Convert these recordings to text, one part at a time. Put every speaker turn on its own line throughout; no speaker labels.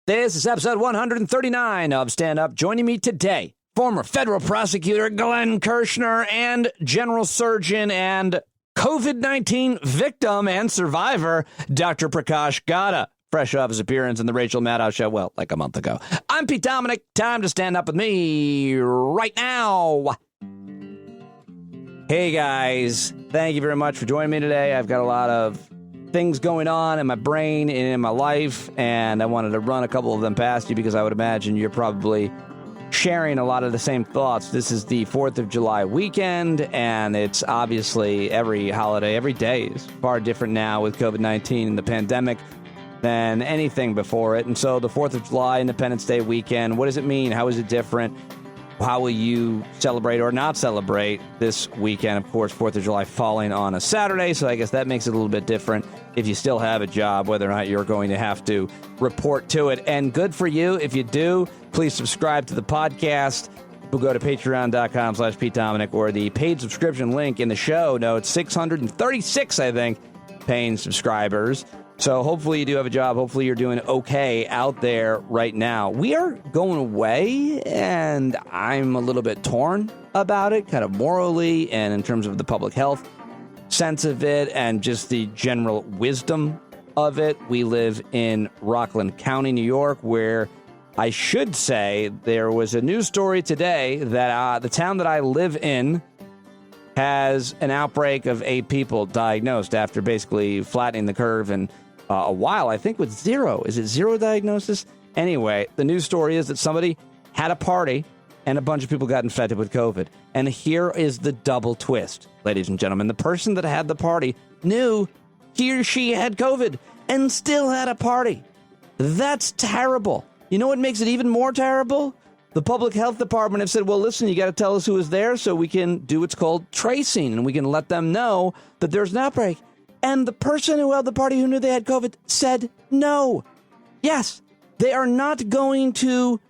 This is episode 139 of Stand Up. Joining me today, former federal prosecutor Glenn Kirschner and general surgeon and COVID-19 victim and survivor, Dr. Prakash Gatta, fresh off his appearance in the Rachel Maddow show, well, like a month ago. I'm Pete Dominick. Time to stand up with me right now. Hey, guys. Thank you very much for joining me today. I've got a lot of things going on in my brain and in my life, and I wanted to run a couple of them past you because I would imagine you're probably sharing a lot of the same thoughts. This is the 4th of July weekend, and it's obviously every holiday, every day is far different now with COVID-19 and the pandemic than anything before it. And so the 4th of July, Independence Day weekend, what does it mean? How is it different? How will you celebrate or not celebrate this weekend? Of course, 4th of July falling on a Saturday, so I guess that makes it a little bit different if you still have a job, whether or not you're going to have to report to it. And good for you. If you do, please subscribe to the podcast. We'll go to patreon.com/Pete Dominick or the paid subscription link in the show notes. 636, I think, paying subscribers. So hopefully you do have a job. Hopefully you're doing okay out there right now. We are going away, and I'm a little bit torn about it, kind of morally and in terms of the public health sense of it and just the general wisdom of it. We live in Rockland County, New York, where I should say there was a news story today that the town that I live in has an outbreak of 8 people diagnosed after basically flattening the curve and a while, I think, with 0. Is it 0 diagnosis? Anyway, the news story is that somebody had a party and a bunch of people got infected with COVID. And here is the double twist, ladies and gentlemen. The person that had the party knew he or she had COVID and still had a party. That's terrible. You know what makes it even more terrible? The public health department have said, well, listen, you got to tell us who was there so we can do what's called tracing, and we can let them know that there's an outbreak. And the person who held the party who knew they had COVID said no. Yes, they are not going to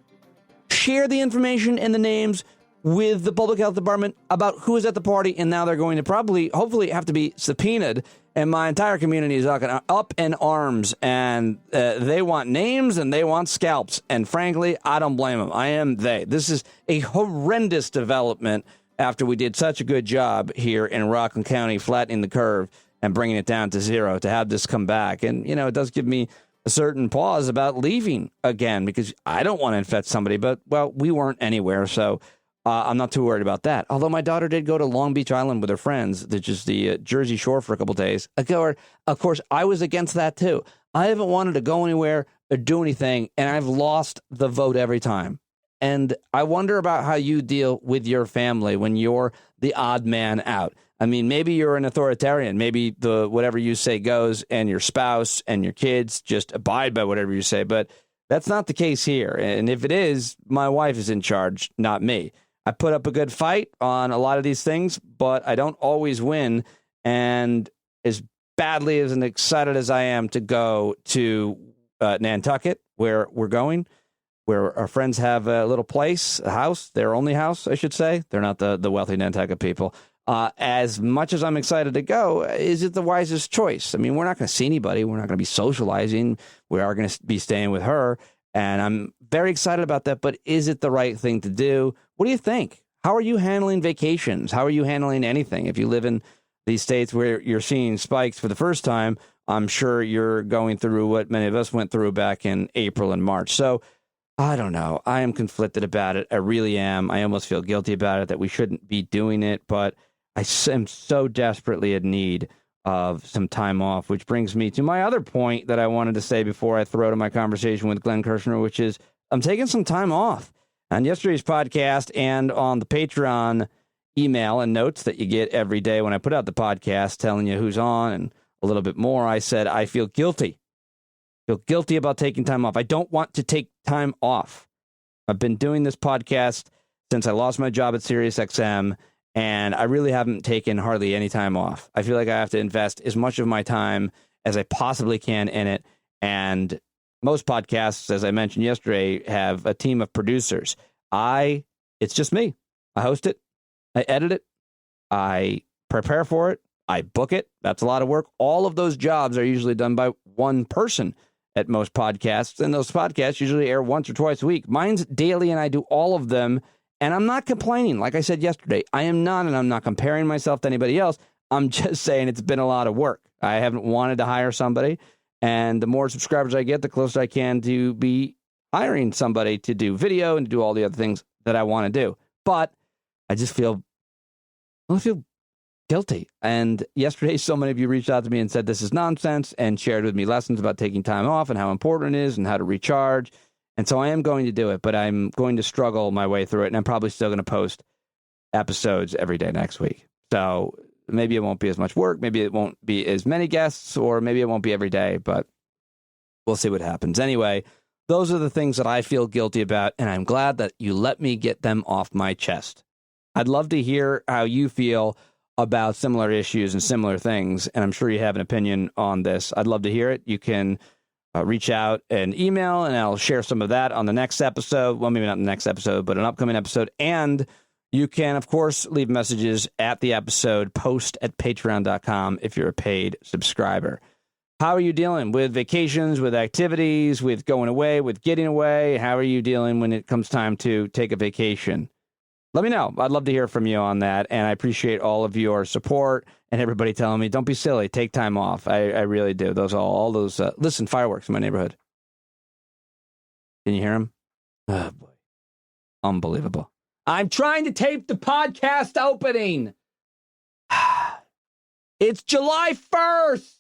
share the information and the names with the public health department about who was at the party, and now they're going to hopefully have to be subpoenaed, and my entire community is up in arms, and they want names and they want scalps, and frankly, I don't blame them. I am they. This is a horrendous development after we did such a good job here in Rockland County flattening the curve and bringing it down to 0 to have this come back. And, you know, it does give me a certain pause about leaving again because I don't want to infect somebody. But, well, we weren't anywhere, so I'm not too worried about that. Although my daughter did go to Long Beach Island with her friends, which is the Jersey Shore, for a couple days. Of course, I was against that, too. I haven't wanted to go anywhere or do anything, and I've lost the vote every time. And I wonder about how you deal with your family when you're the odd man out. I mean, maybe you're an authoritarian. Maybe the whatever you say goes, and your spouse and your kids just abide by whatever you say. But that's not the case here. And if it is, my wife is in charge, not me. I put up a good fight on a lot of these things, but I don't always win. And as badly as and excited as I am to go to Nantucket, where we're going, where our friends have a little place, a house, their only house, I should say. They're not the wealthy Nantucket people. As much as I'm excited to go, is it the wisest choice? I mean, we're not going to see anybody. We're not going to be socializing. We are going to be staying with her. And I'm very excited about that. But is it the right thing to do? What do you think? How are you handling vacations? How are you handling anything? If you live in these states where you're seeing spikes for the first time, I'm sure you're going through what many of us went through back in April and March. So I don't know. I am conflicted about it. I really am. I almost feel guilty about it that we shouldn't be doing it. But I am so desperately in need of some time off, which brings me to my other point that I wanted to say before I throw to my conversation with Glenn Kirschner, which is I'm taking some time off. On yesterday's podcast and on the Patreon email and notes that you get every day when I put out the podcast telling you who's on and a little bit more, I said I feel guilty. Feel guilty about taking time off. I don't want to take time off. I've been doing this podcast since I lost my job at SiriusXM, and I really haven't taken hardly any time off. I feel like I have to invest as much of my time as I possibly can in it. And most podcasts, as I mentioned yesterday, have a team of producers. It's just me. I host it. I edit it. I prepare for it. I book it. That's a lot of work. All of those jobs are usually done by one person. at most podcasts, and those podcasts usually air once or twice a week. Mine's daily, and I do all of them, and I'm not complaining. Like I said yesterday, I am not, and I'm not comparing myself to anybody else. I'm just saying it's been a lot of work. I haven't wanted to hire somebody, and the more subscribers I get, the closer I can to be hiring somebody to do video and to do all the other things that I want to do. But I just feel guilty. And yesterday, so many of you reached out to me and said this is nonsense and shared with me lessons about taking time off and how important it is and how to recharge. And so I am going to do it, but I'm going to struggle my way through it. And I'm probably still going to post episodes every day next week. So maybe it won't be as much work. Maybe it won't be as many guests, or maybe it won't be every day, but we'll see what happens. Anyway, those are the things that I feel guilty about, and I'm glad that you let me get them off my chest. I'd love to hear how you feel about similar issues and similar things, and I'm sure you have an opinion on this. I'd love to hear it. You can reach out and email, and I'll share some of that on the next episode. Well, maybe not the next episode, but an upcoming episode. And you can, of course, leave messages at the episode, post at patreon.com if you're a paid subscriber. How are you dealing with vacations, with activities, with going away, with getting away? How are you dealing when it comes time to take a vacation? Let me know. I'd love to hear from you on that, and I appreciate all of your support and everybody telling me, don't be silly, take time off. I really do. All those, listen, fireworks in my neighborhood. Can you hear them? Oh, boy. Unbelievable. I'm trying to tape the podcast opening. It's July 1st.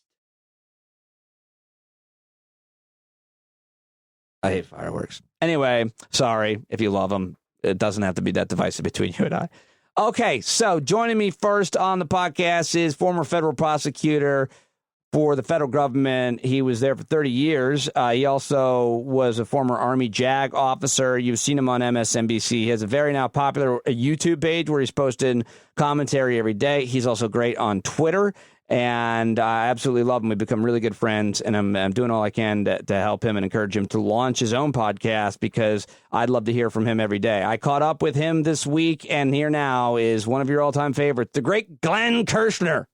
I hate fireworks. Anyway, sorry if you love them. It doesn't have to be that divisive between you and I. Okay, so joining me first on the podcast is former federal prosecutor for the federal government. He was there for 30 years. He also was a former Army JAG officer. You've seen him on MSNBC. He has a very now popular YouTube page where he's posting commentary every day. He's also great on Twitter. And I absolutely love him. We've become really good friends, and I'm doing all I can to help him and encourage him to launch his own podcast, because I'd love to hear from him every day. I caught up with him this week, and here now is one of your all-time favorites, the great Glenn Kirschner.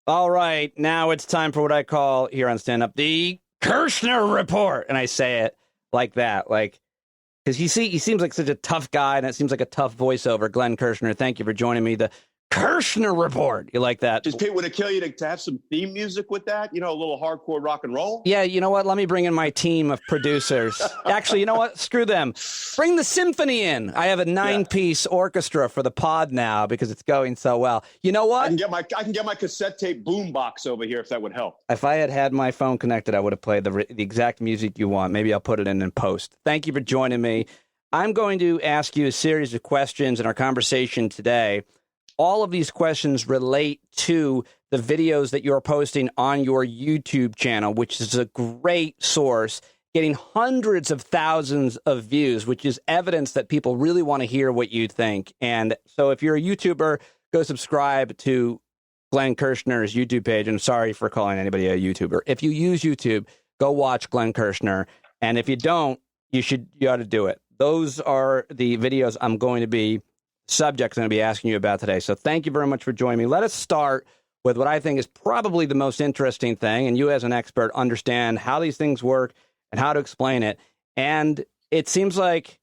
All right, now it's time for what I call here on Stand Up, the Kirschner Report. And I say it like that, because he seems like such a tough guy, and it seems like a tough voiceover. Glenn Kirschner, thank you for joining me. The Kirschner Report. You like that?
Does Pete, would it kill you to have some theme music with that? You know, a little hardcore rock and roll?
Yeah, you know what? Let me bring in my team of producers. Actually, you know what? Screw them. Bring the symphony in. I have a 9-piece orchestra for the pod now because it's going so well. You know what?
I can get my cassette tape boom box over here if that would help.
If I had my phone connected, I would have played the exact music you want. Maybe I'll put it in post. Thank you for joining me. I'm going to ask you a series of questions in our conversation today. All of these questions relate to the videos that you're posting on your YouTube channel, which is a great source, getting hundreds of thousands of views, which is evidence that people really want to hear what you think. And so if you're a YouTuber, go subscribe to Glenn Kirschner's YouTube page. And sorry for calling anybody a YouTuber. If you use YouTube, go watch Glenn Kirschner. And if you don't, you ought to do it. Those are the videos I'm going to be subjects I'm going to be asking you about today. So thank you very much for joining me. Let us start with what I think is probably the most interesting thing, and you as an expert understand how these things work and how to explain it. And it seems like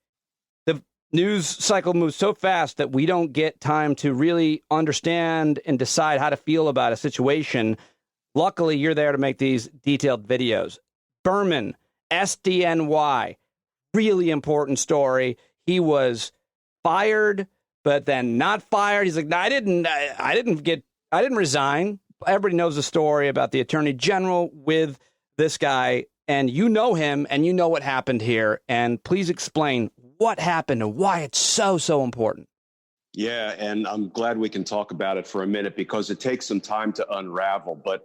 the news cycle moves so fast that we don't get time to really understand and decide how to feel about a situation. Luckily, you're there to make these detailed videos. Berman, SDNY, really important story. He was fired, but then not fired. He's like, no, I didn't resign. Everybody knows the story about the attorney general with this guy, and you know him, and you know what happened here. And please explain what happened and why it's so important.
Yeah, and I'm glad we can talk about it for a minute because it takes some time to unravel. But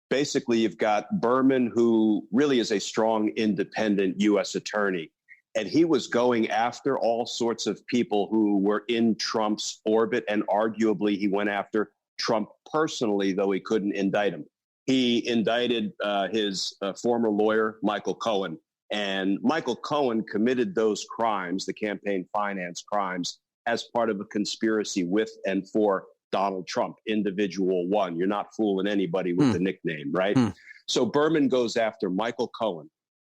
basically, you've got Berman, who really is a strong, independent U.S. attorney. And he was going after all sorts of people who were in Trump's orbit. And arguably, he went after Trump personally, though he couldn't indict him. He indicted his former lawyer, Michael Cohen. And Michael Cohen committed those crimes, the campaign finance crimes, as part of a conspiracy with and for Donald Trump, individual one. You're not fooling anybody with the nickname, right? So Berman goes after Michael Cohen,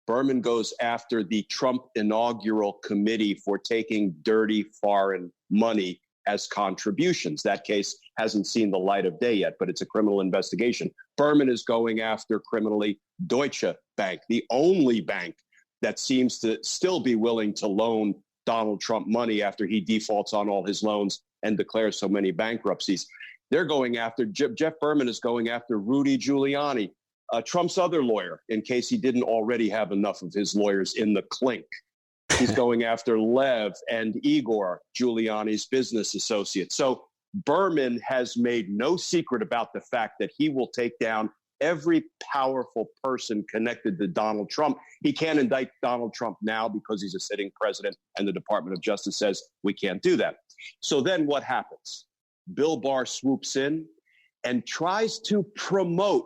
Berman goes after the Trump inaugural committee for taking dirty foreign money as contributions. That case hasn't seen the light of day yet, but it's a criminal investigation. Berman is going after criminally Deutsche Bank, the only bank that seems to still be willing to loan Donald Trump money after he defaults on all his loans and declares so many bankruptcies. They're going after, Jeff Berman is going after Rudy Giuliani, Trump's other lawyer, in case he didn't already have enough of his lawyers in the clink. He's going after Lev and Igor, Giuliani's business associates. So Berman has made no secret about the fact that he will take down every powerful person connected to Donald Trump. He can't indict Donald Trump now because he's a sitting president, and the Department of Justice says we can't do that. So then what happens? Bill Barr swoops in and tries to promote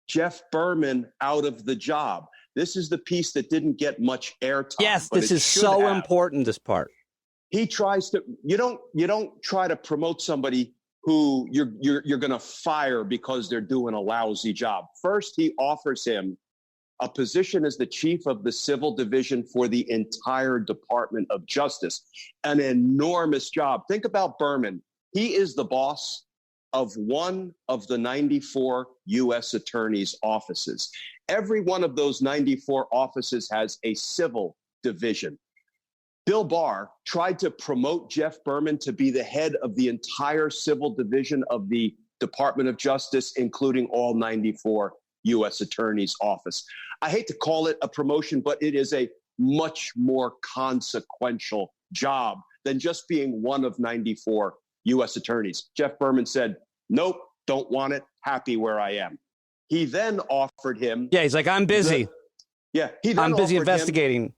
Jeff Berman out of the job. This is the piece that didn't get much airtime.
Yes, this is so important, this part.
He tries to, you don't try to promote somebody who you're going to fire because they're doing a lousy job. First, he offers him a position as the chief of the civil division for the entire Department of Justice, an enormous job. Think about Berman. He is the boss of one of the 94 U.S. attorneys' offices. Every one of those 94 offices has a civil division. Bill Barr tried to promote Jeff Berman to be the head of the entire civil division of the Department of Justice, including all 94 U.S. attorneys' office. I hate to call it a promotion, but it is a much more consequential job than just being one of 94 U.S. attorneys. Jeff Berman said, nope, don't want it, happy where I am. He then offered him...
Yeah, he's like, I'm busy.
I'm
busy investigating.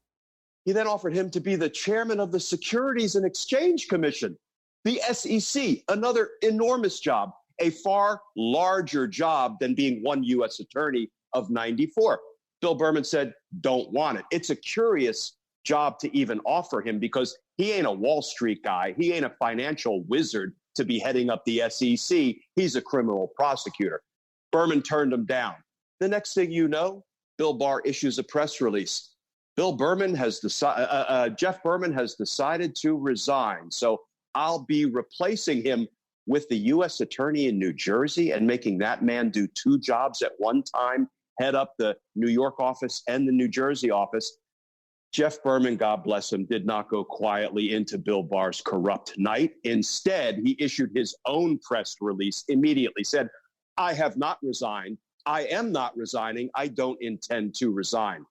He then offered him to be the chairman of the Securities and Exchange Commission, the SEC, another enormous job, a far larger job than being one U.S. attorney of 94. Bill Berman said, don't want it. It's a curious job to even offer him because he ain't a Wall Street guy. He ain't a financial wizard to be heading up the SEC. He's a criminal prosecutor. Berman turned him down. The next thing you know, Bill Barr issues a press release. Jeff Berman has decided to resign. So I'll be replacing him with the U.S. attorney in New Jersey and making that man do two jobs at one time, head up the New York office and the New Jersey office. Jeff Berman, God bless him, did not go quietly into Bill Barr's corrupt night. Instead, he issued his own press release immediately, said, I have not resigned. I am not resigning. I don't intend to resign.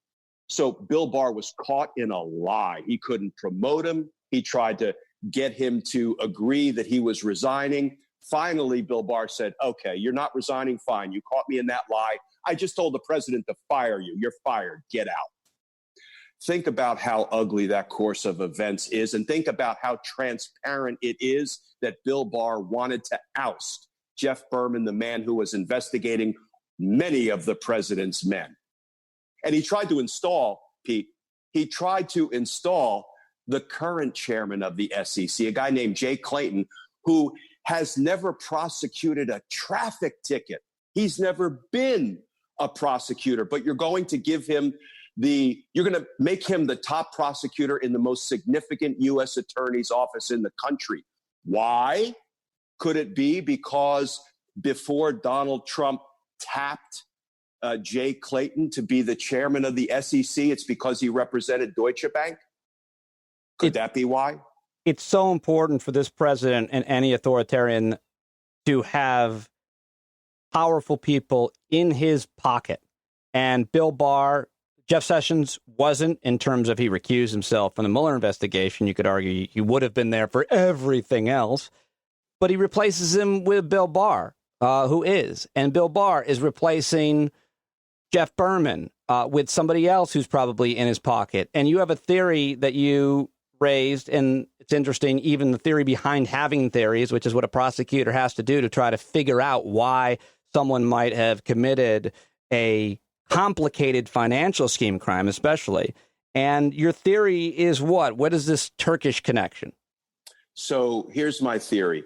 So Bill Barr was caught in a lie. He couldn't promote him. He tried to get him to agree that he was resigning. Finally, Bill Barr said, okay, you're not resigning. Fine. You caught me in that lie. I just told the president to fire you. You're fired. Get out. Think about how ugly that course of events is, and think about how transparent it is that Bill Barr wanted to oust Jeff Berman, the man who was investigating many of the president's men. And he tried to install, Pete, the current chairman of the SEC, a guy named Jay Clayton, who has never prosecuted a traffic ticket. He's never been a prosecutor, but you're going to give him you're going to make him the top prosecutor in the most significant U.S. attorney's office in the country. Why? Could it be because before Donald Trump tapped Jay Clayton to be the chairman of the SEC, it's because he represented Deutsche Bank? Could that be why?
It's so important for this president and any authoritarian to have powerful people in his pocket. And Bill Barr, Jeff Sessions wasn't, in terms of he recused himself from the Mueller investigation. You could argue he would have been there for everything else. But he replaces him with Bill Barr, who is. And Bill Barr is replacing Jeff Berman with somebody else who's probably in his pocket. And you have a theory that you raised, and it's interesting, even the theory behind having theories, which is what a prosecutor has to do to try to figure out why someone might have committed a complicated financial scheme crime, especially. And your theory is what? What is this Turkish connection?
So here's my theory.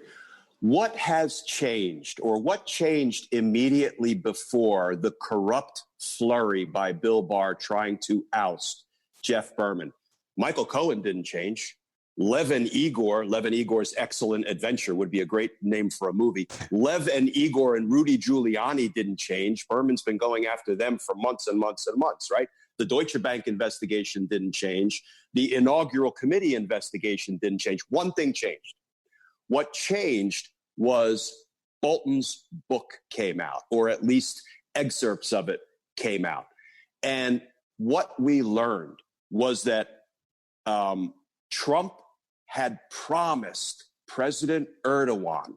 what has changed, or what changed immediately before the corrupt flurry by Bill Barr trying to oust Jeff Berman? Michael Cohen didn't change. Lev and Igor's Excellent Adventure would be a great name for a movie. Lev and Igor and Rudy Giuliani didn't change. Berman's been going after them for months and months and months, right? The Deutsche Bank investigation didn't change. The inaugural committee investigation didn't change. One thing changed. What changed was Bolton's book came out, or at least excerpts of it came out. And what we learned was that Trump had promised President Erdogan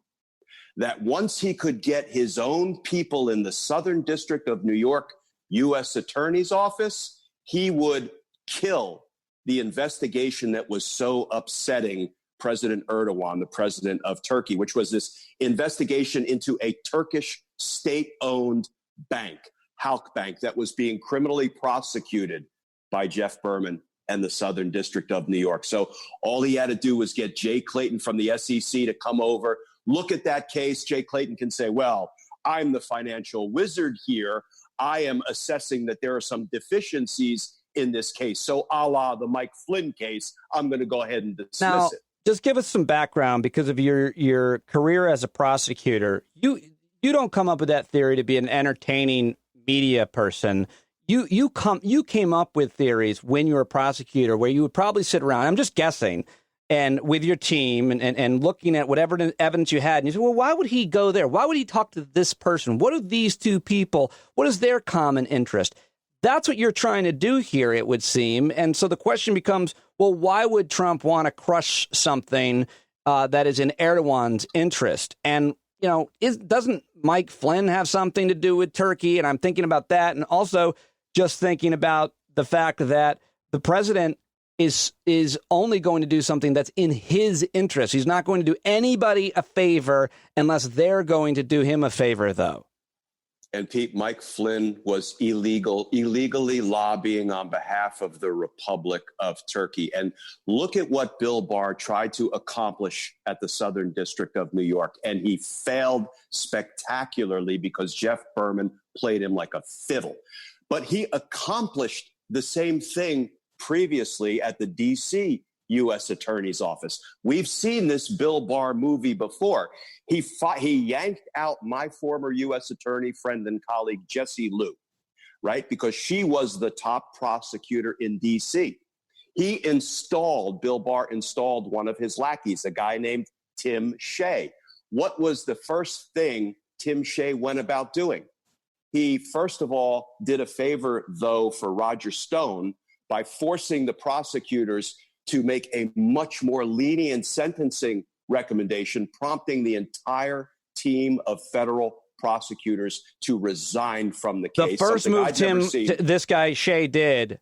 that once he could get his own people in the Southern District of New York U.S. Attorney's Office, he would kill the investigation that was so upsetting President Erdogan, the president of Turkey, which was this investigation into a Turkish state-owned bank, Halk Bank, that was being criminally prosecuted by Jeff Berman and the Southern District of New York. So all he had to do was get Jay Clayton from the SEC to come over, look at that case. Jay Clayton can say, well, I'm the financial wizard here. I am assessing that there are some deficiencies in this case. So a la the Mike Flynn case, I'm going to go ahead and dismiss it.
Just give us some background because of your career as a prosecutor. You don't come up with that theory to be an entertaining media person. You came up with theories when you were a prosecutor where you would probably sit around, I'm just guessing, and with your team and looking at whatever evidence you had, and you say, well, why would he go there? Why would he talk to this person? What are these two people? What is their common interest? That's what you're trying to do here, it would seem. And so the question becomes, well, why would Trump want to crush something that is in Erdogan's interest? And, you know, doesn't Mike Flynn have something to do with Turkey? And I'm thinking about that. And also just thinking about the fact that the president is only going to do something that's in his interest. He's not going to do anybody a favor unless they're going to do him a favor, though.
And Pete, Mike Flynn was illegally lobbying on behalf of the Republic of Turkey. And look at what Bill Barr tried to accomplish at the Southern District of New York. And he failed spectacularly because Jeff Berman played him like a fiddle. But he accomplished the same thing previously at the D.C. U.S. Attorney's Office. We've seen this Bill Barr movie before. He yanked out my former U.S. attorney friend and colleague, Jessie Liu, right? Because she was the top prosecutor in D.C. Bill Barr installed one of his lackeys, a guy named Tim Shea. What was the first thing Tim Shea went about doing? He, first of all, did a favor, though, for Roger Stone by forcing the prosecutors to make a much more lenient sentencing recommendation, prompting the entire team of federal prosecutors to resign from the case.
The first move this guy Shea did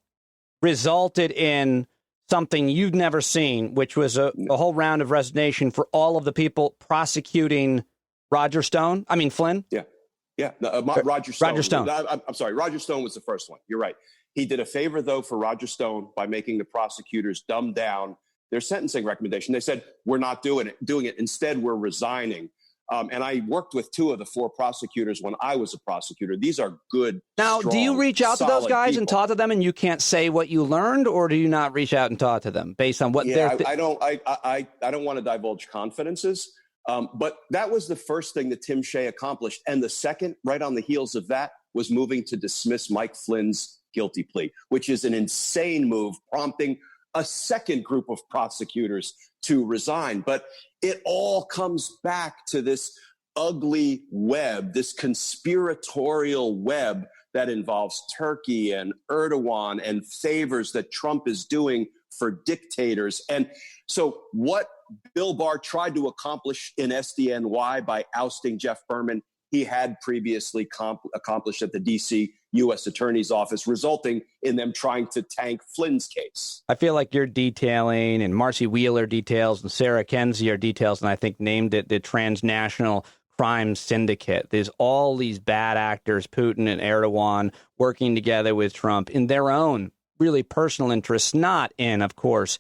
resulted in something you've never seen, which was a whole round of resignation for all of the people prosecuting Flynn?
Yeah, Roger Stone.
Roger Stone.
I'm sorry, Roger Stone was the first one. You're right. He did a favor, though, for Roger Stone by making the prosecutors dumb down their sentencing recommendation. They said, we're not doing it. Instead, we're resigning. And I worked with two of the four prosecutors when I was a prosecutor. These are good,
Now,
strong,
do you reach out to those guys
people.
and talk to them and you can't say what you learned, or do you not reach out and talk to them based on what they're
I don't want to divulge confidences. But that was the first thing that Tim Shea accomplished. And the second, right on the heels of that, was moving to dismiss Mike Flynn's guilty plea, which is an insane move, prompting a second group of prosecutors to resign. But it all comes back to this ugly web, this conspiratorial web that involves Turkey and Erdogan and favors that Trump is doing for dictators. And so what Bill Barr tried to accomplish in SDNY by ousting Jeff Berman, he had previously accomplished at the D.C. U.S. Attorney's Office, resulting in them trying to tank Flynn's case.
I feel like you're detailing, and Marcy Wheeler details, and Sarah Kendzior details, and I think named it the transnational crime syndicate. There's all these bad actors, Putin and Erdogan, working together with Trump in their own really personal interests, not in, of course,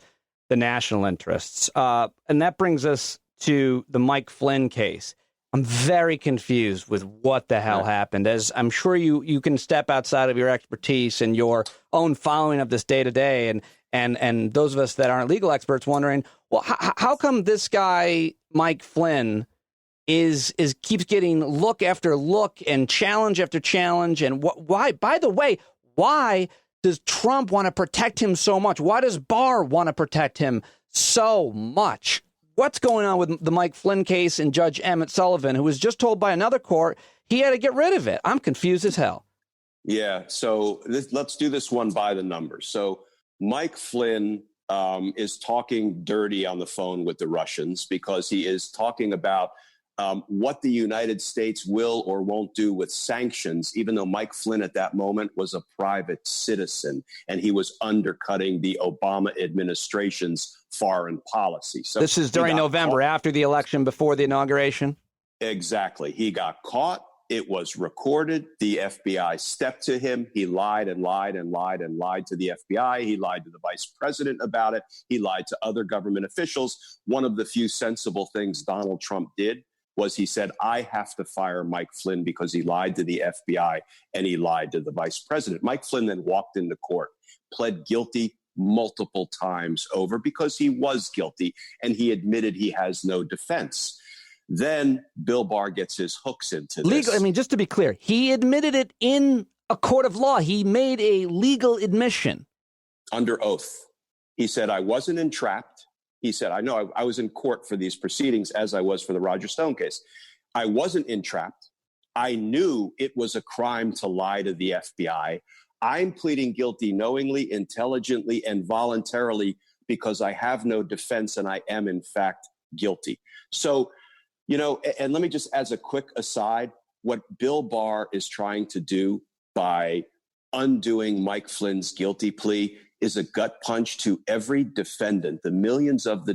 the national interests. And that brings us to the Mike Flynn case, I'm very confused with what the hell happened. As I'm sure you can step outside of your expertise and your own following of this day to day, and those of us that aren't legal experts wondering, well, how come this guy Mike Flynn is keeps getting look after look and challenge after challenge, and why? By the way, why does Trump want to protect him so much? Why does Barr want to protect him so much? What's going on with the Mike Flynn case and Judge Emmett Sullivan, who was just told by another court he had to get rid of it? I'm confused as hell.
Yeah, so let's do this one by the numbers. So Mike Flynn is talking dirty on the phone with the Russians because he is talking about what the United States will or won't do with sanctions, even though Mike Flynn at that moment was a private citizen and he was undercutting the Obama administration's foreign policy. So
this is during November, after the election, before the inauguration?
Exactly. He got caught. It was recorded. The FBI stepped to him. He lied and lied and lied and lied to the FBI. He lied to the vice president about it. He lied to other government officials. One of the few sensible things Donald Trump did was he said, I have to fire Mike Flynn because he lied to the FBI and he lied to the vice president. Mike Flynn then walked into court, pled guilty multiple times over because he was guilty and he admitted he has no defense. Then Bill Barr gets his hooks into this.
Legal, I mean, just to be clear, he admitted it in a court of law. He made a legal admission.
Under oath. He said, I wasn't entrapped. He said, I know I was in court for these proceedings as I was for the Roger Stone case. I wasn't entrapped. I knew it was a crime to lie to the FBI. I'm pleading guilty knowingly, intelligently, and voluntarily because I have no defense and I am, in fact, guilty. So, you know, and let me just, as a quick aside, what Bill Barr is trying to do by undoing Mike Flynn's guilty plea is a gut punch to every defendant, the millions of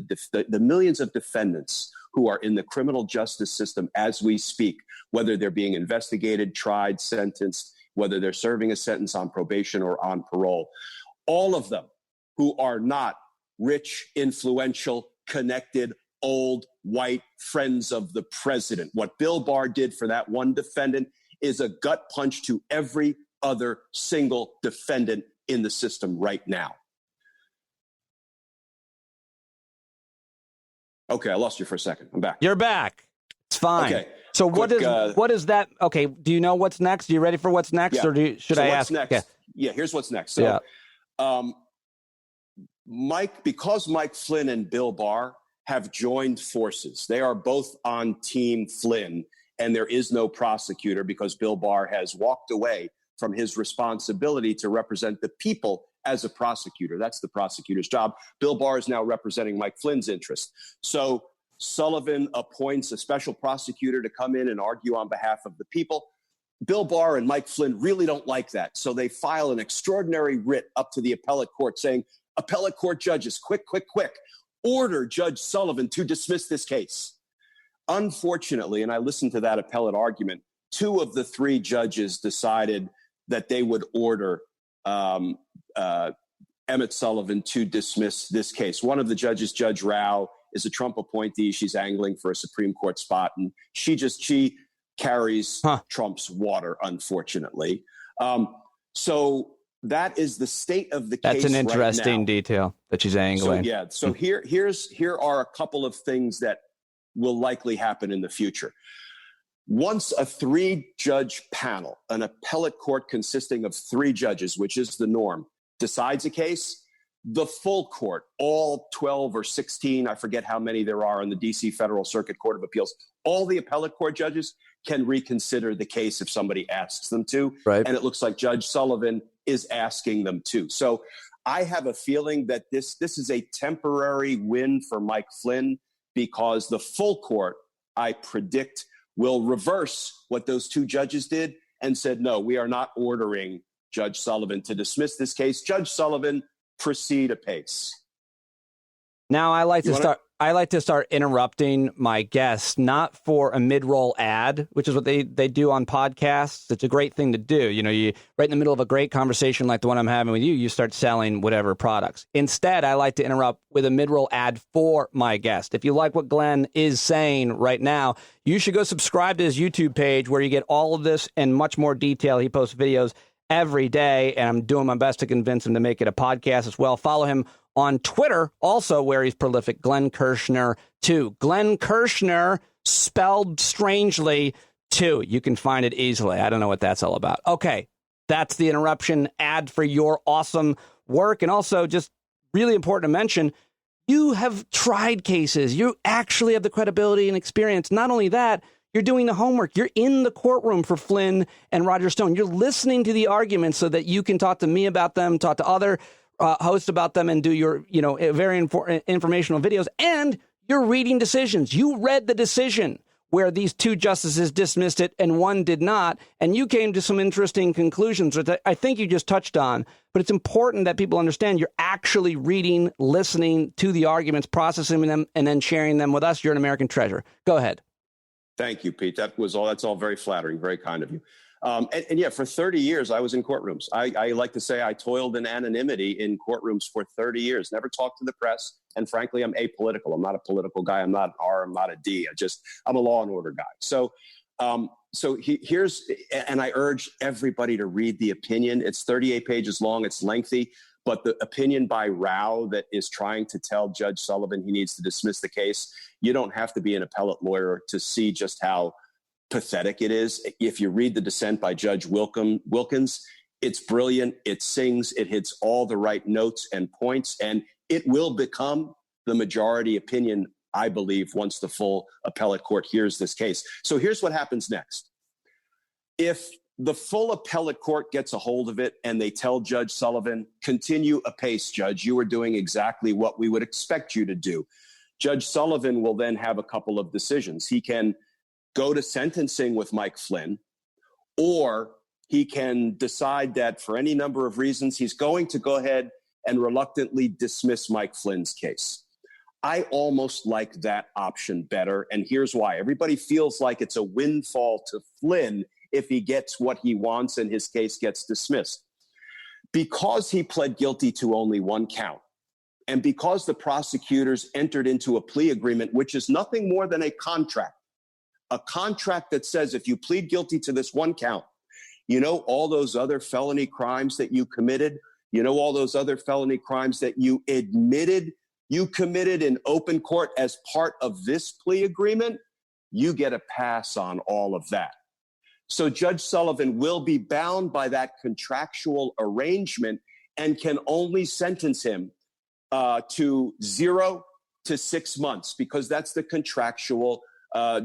defendants who are in the criminal justice system as we speak, whether they're being investigated, tried, sentenced, whether they're serving a sentence on probation or on parole, all of them who are not rich, influential, connected, old, white friends of the president. What Bill Barr did for that one defendant is a gut punch to every other single defendant in the system right now. Okay, I lost you for a second. I'm back.
You're back. It's fine. Okay. So what is that? Okay, do you know what's next? Are you ready for what's next, or should I ask?
Next? Yeah, here's what's next. So, because Mike Flynn and Bill Barr have joined forces, they are both on Team Flynn, and there is no prosecutor because Bill Barr has walked away from his responsibility to represent the people as a prosecutor. That's the prosecutor's job. Bill Barr is now representing Mike Flynn's interest. So Sullivan appoints a special prosecutor to come in and argue on behalf of the people. Bill Barr and Mike Flynn really don't like that. So they file an extraordinary writ up to the appellate court saying, appellate court judges, quick, order Judge Sullivan to dismiss this case. Unfortunately, and I listened to that appellate argument, 2 of the 3 judges decided that they would order Emmett Sullivan to dismiss this case. One of the judges, Judge Rao, is a Trump appointee. She's angling for a Supreme Court spot, and she carries Trump's water, unfortunately. So that is the state of the case.
That's an interesting detail that she's angling.
So here are a couple of things that will likely happen in the future. Once a 3-judge panel, an appellate court consisting of 3 judges, which is the norm, decides a case, the full court, all 12 or 16, I forget how many there are in the D.C. Federal Circuit Court of Appeals, all the appellate court judges can reconsider the case if somebody asks them to. Right. And it looks like Judge Sullivan is asking them to. So I have a feeling that this is a temporary win for Mike Flynn because the full court, I predict, will reverse what those 2 judges did and said, no, we are not ordering Judge Sullivan to dismiss this case. Judge Sullivan, proceed apace.
Now I like to start interrupting my guests, not for a mid-roll ad, which is what they do on podcasts. It's a great thing to do. You know, you right in the middle of a great conversation like the one I'm having with you, you start selling whatever products. Instead, I like to interrupt with a mid-roll ad for my guest. If you like what Glenn is saying right now, you should go subscribe to his YouTube page where you get all of this and much more detail. He posts videos every day, and I'm doing my best to convince him to make it a podcast as well. Follow him on Twitter, also where he's prolific, Glenn Kirschner 2. Glenn Kirschner, spelled strangely, 2. You can find it easily. I don't know what that's all about. Okay, that's the interruption ad for your awesome work. And also, just really important to mention, you have tried cases. You actually have the credibility and experience. Not only that, you're doing the homework. You're in the courtroom for Flynn and Roger Stone. You're listening to the arguments so that you can talk to me about them, talk to other host about them, and do your, very informational videos. And you're reading decisions. You read the decision where these 2 justices dismissed it and 1 did not. And you came to some interesting conclusions that I think you just touched on. But it's important that people understand you're actually reading, listening to the arguments, processing them, and then sharing them with us. You're an American treasure. Go ahead.
Thank you, Pete. That's all very flattering. Very kind of you. And yeah, for 30 years, I was in courtrooms. I like to say I toiled in anonymity in courtrooms for 30 years, never talked to the press. And frankly, I'm apolitical. I'm not a political guy. I'm not an R. I'm not a D. I'm a law and order guy. So here's, and I urge everybody to read the opinion. It's 38 pages long. It's lengthy. But the opinion by Rao that is trying to tell Judge Sullivan he needs to dismiss the case, you don't have to be an appellate lawyer to see just how pathetic it is. If you read the dissent by Judge Wilkins, it's brilliant. It sings. It hits all the right notes and points, and it will become the majority opinion, I believe, once the full appellate court hears this case. So here's what happens next. If the full appellate court gets a hold of it and they tell Judge Sullivan, continue apace, Judge, you are doing exactly what we would expect you to do. Judge Sullivan will then have a couple of decisions. He can go to sentencing with Mike Flynn, or he can decide that for any number of reasons, he's going to go ahead and reluctantly dismiss Mike Flynn's case. I almost like that option better, and here's why. Everybody feels like it's a windfall to Flynn if he gets what he wants and his case gets dismissed. Because he pled guilty to only 1 count, and because the prosecutors entered into a plea agreement, which is nothing more than a contract that says if you plead guilty to this 1 count, all those other felony crimes that you committed, all those other felony crimes that you admitted you committed in open court as part of this plea agreement, you get a pass on all of that. So Judge Sullivan will be bound by that contractual arrangement and can only sentence him to 0 to 6 months, because that's the contractual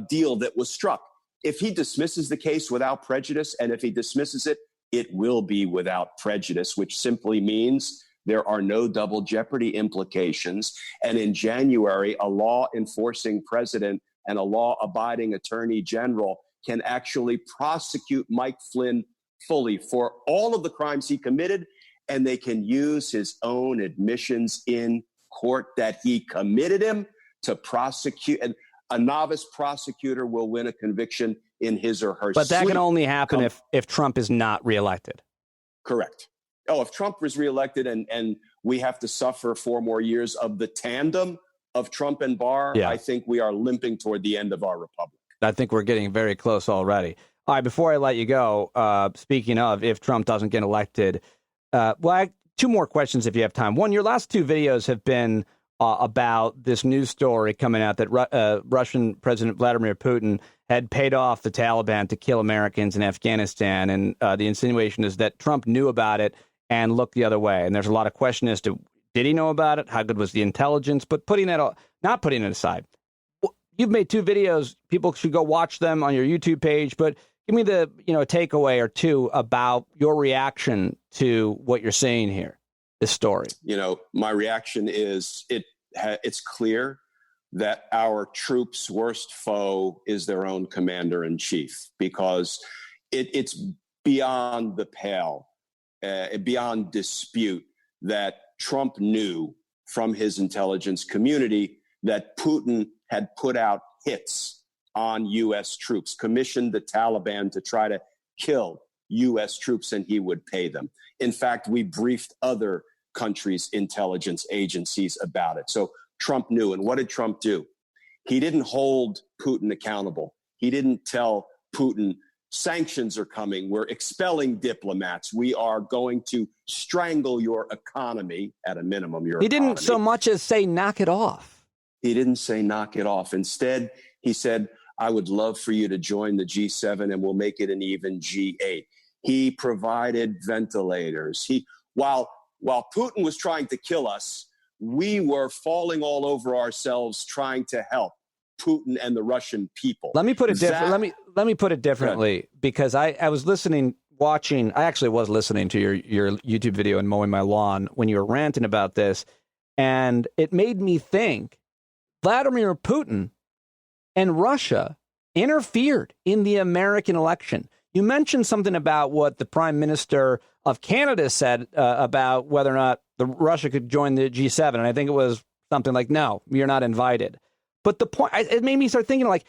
deal that was struck. If he dismisses the case without prejudice, and if he dismisses it, it will be without prejudice, which simply means there are no double jeopardy implications. And in January, a law enforcing president and a law abiding attorney general can actually prosecute Mike Flynn fully for all of the crimes he committed, and they can use his own admissions in court that he committed him to prosecute. And a novice prosecutor will win a conviction in his or her sleep.
But that can only happen if Trump is not reelected.
Correct. Oh, if Trump was reelected and we have to suffer 4 more years of the tandem of Trump and Barr, I think we are limping toward the end of our republic.
I think we're getting very close already. All right, before I let you go, speaking of if Trump doesn't get elected, 2 more questions if you have time. One, your last 2 videos have been about this news story coming out that Russian President Vladimir Putin had paid off the Taliban to kill Americans in Afghanistan. And the insinuation is that Trump knew about it and looked the other way. And there's a lot of question as to, did he know about it? How good was the intelligence? But not putting it aside, you've made 2 videos. People should go watch them on your YouTube page. But give me a takeaway or 2 about your reaction to what you're seeing here, this story.
My reaction is it's clear that our troops' worst foe is their own commander in chief, because it's beyond the pale, beyond dispute that Trump knew from his intelligence community that Putin had put out hits on U.S. troops, commissioned the Taliban to try to kill U.S. troops, and he would pay them. In fact, we briefed other countries' intelligence agencies about it. So Trump knew. And what did Trump do? He didn't hold Putin accountable. He didn't tell Putin, sanctions are coming. We're expelling diplomats. We are going to strangle your economy, at a minimum. He
didn't so much as say, knock it off.
He didn't say, knock it off. Instead, he said, I would love for you to join the G7 and we'll make it an even G8. He provided ventilators. While Putin was trying to kill us, we were falling all over ourselves trying to help Putin and the Russian people.
Let me put it different. Let me put it differently, because I was watching. I actually was listening to your YouTube video and mowing my lawn when you were ranting about this, and it made me think Vladimir Putin and Russia interfered in the American election. You mentioned something about what the Prime Minister of Canada said about whether or not Russia could join the G7. And I think it was something like, no, you're not invited. But the point, it made me start thinking, like,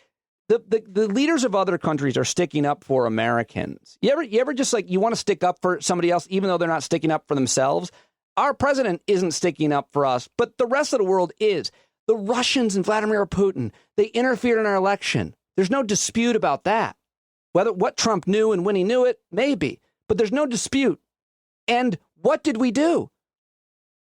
the leaders of other countries are sticking up for Americans. You ever just, like, you want to stick up for somebody else, even though they're not sticking up for themselves? Our president isn't sticking up for us, but the rest of the world is. The Russians and Vladimir Putin, they interfered in our election. There's no dispute about that. What Trump knew and when he knew it, maybe. But there's no dispute. And what did we do?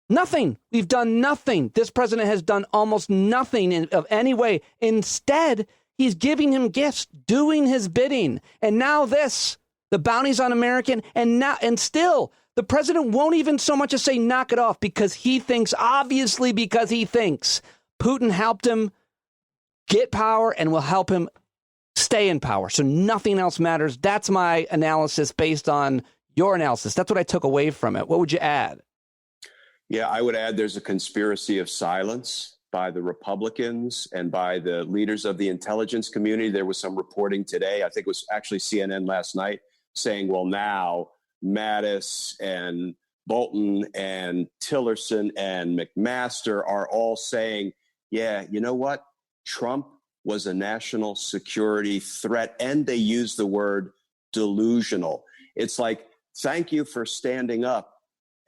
Nothing. We've done nothing. This president has done almost nothing of any way. Instead, he's giving him gifts, doing his bidding. And now this, the bounties on American, and still, the president won't even so much as say knock it off, because he thinks Putin helped him get power and will help him stay in power. So nothing else matters. That's my analysis based on your analysis. That's what I took away from it. What would you add?
Yeah, I would add there's a conspiracy of silence by the Republicans and by the leaders of the intelligence community. There was some reporting today, I think it was actually CNN last night, saying, well, now Mattis and Bolton and Tillerson and McMaster are all saying, yeah, you know what? Trump was a national security threat, and they use the word delusional. It's like, thank you for standing up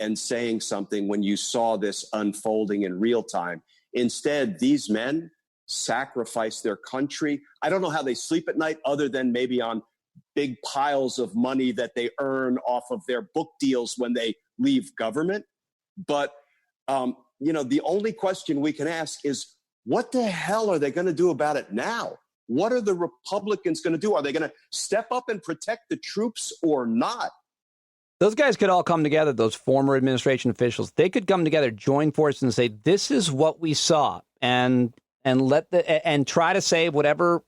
and saying something when you saw this unfolding in real time. Instead, these men sacrifice their country. I don't know how they sleep at night, other than maybe on big piles of money that they earn off of their book deals when they leave government. But, the only question we can ask is, what the hell are they going to do about it now? What are the Republicans going to do? Are they going to step up and protect the troops or not?
Those guys could all come together, those former administration officials. They could come together, join forces, and say, this is what we saw, and try to save whatever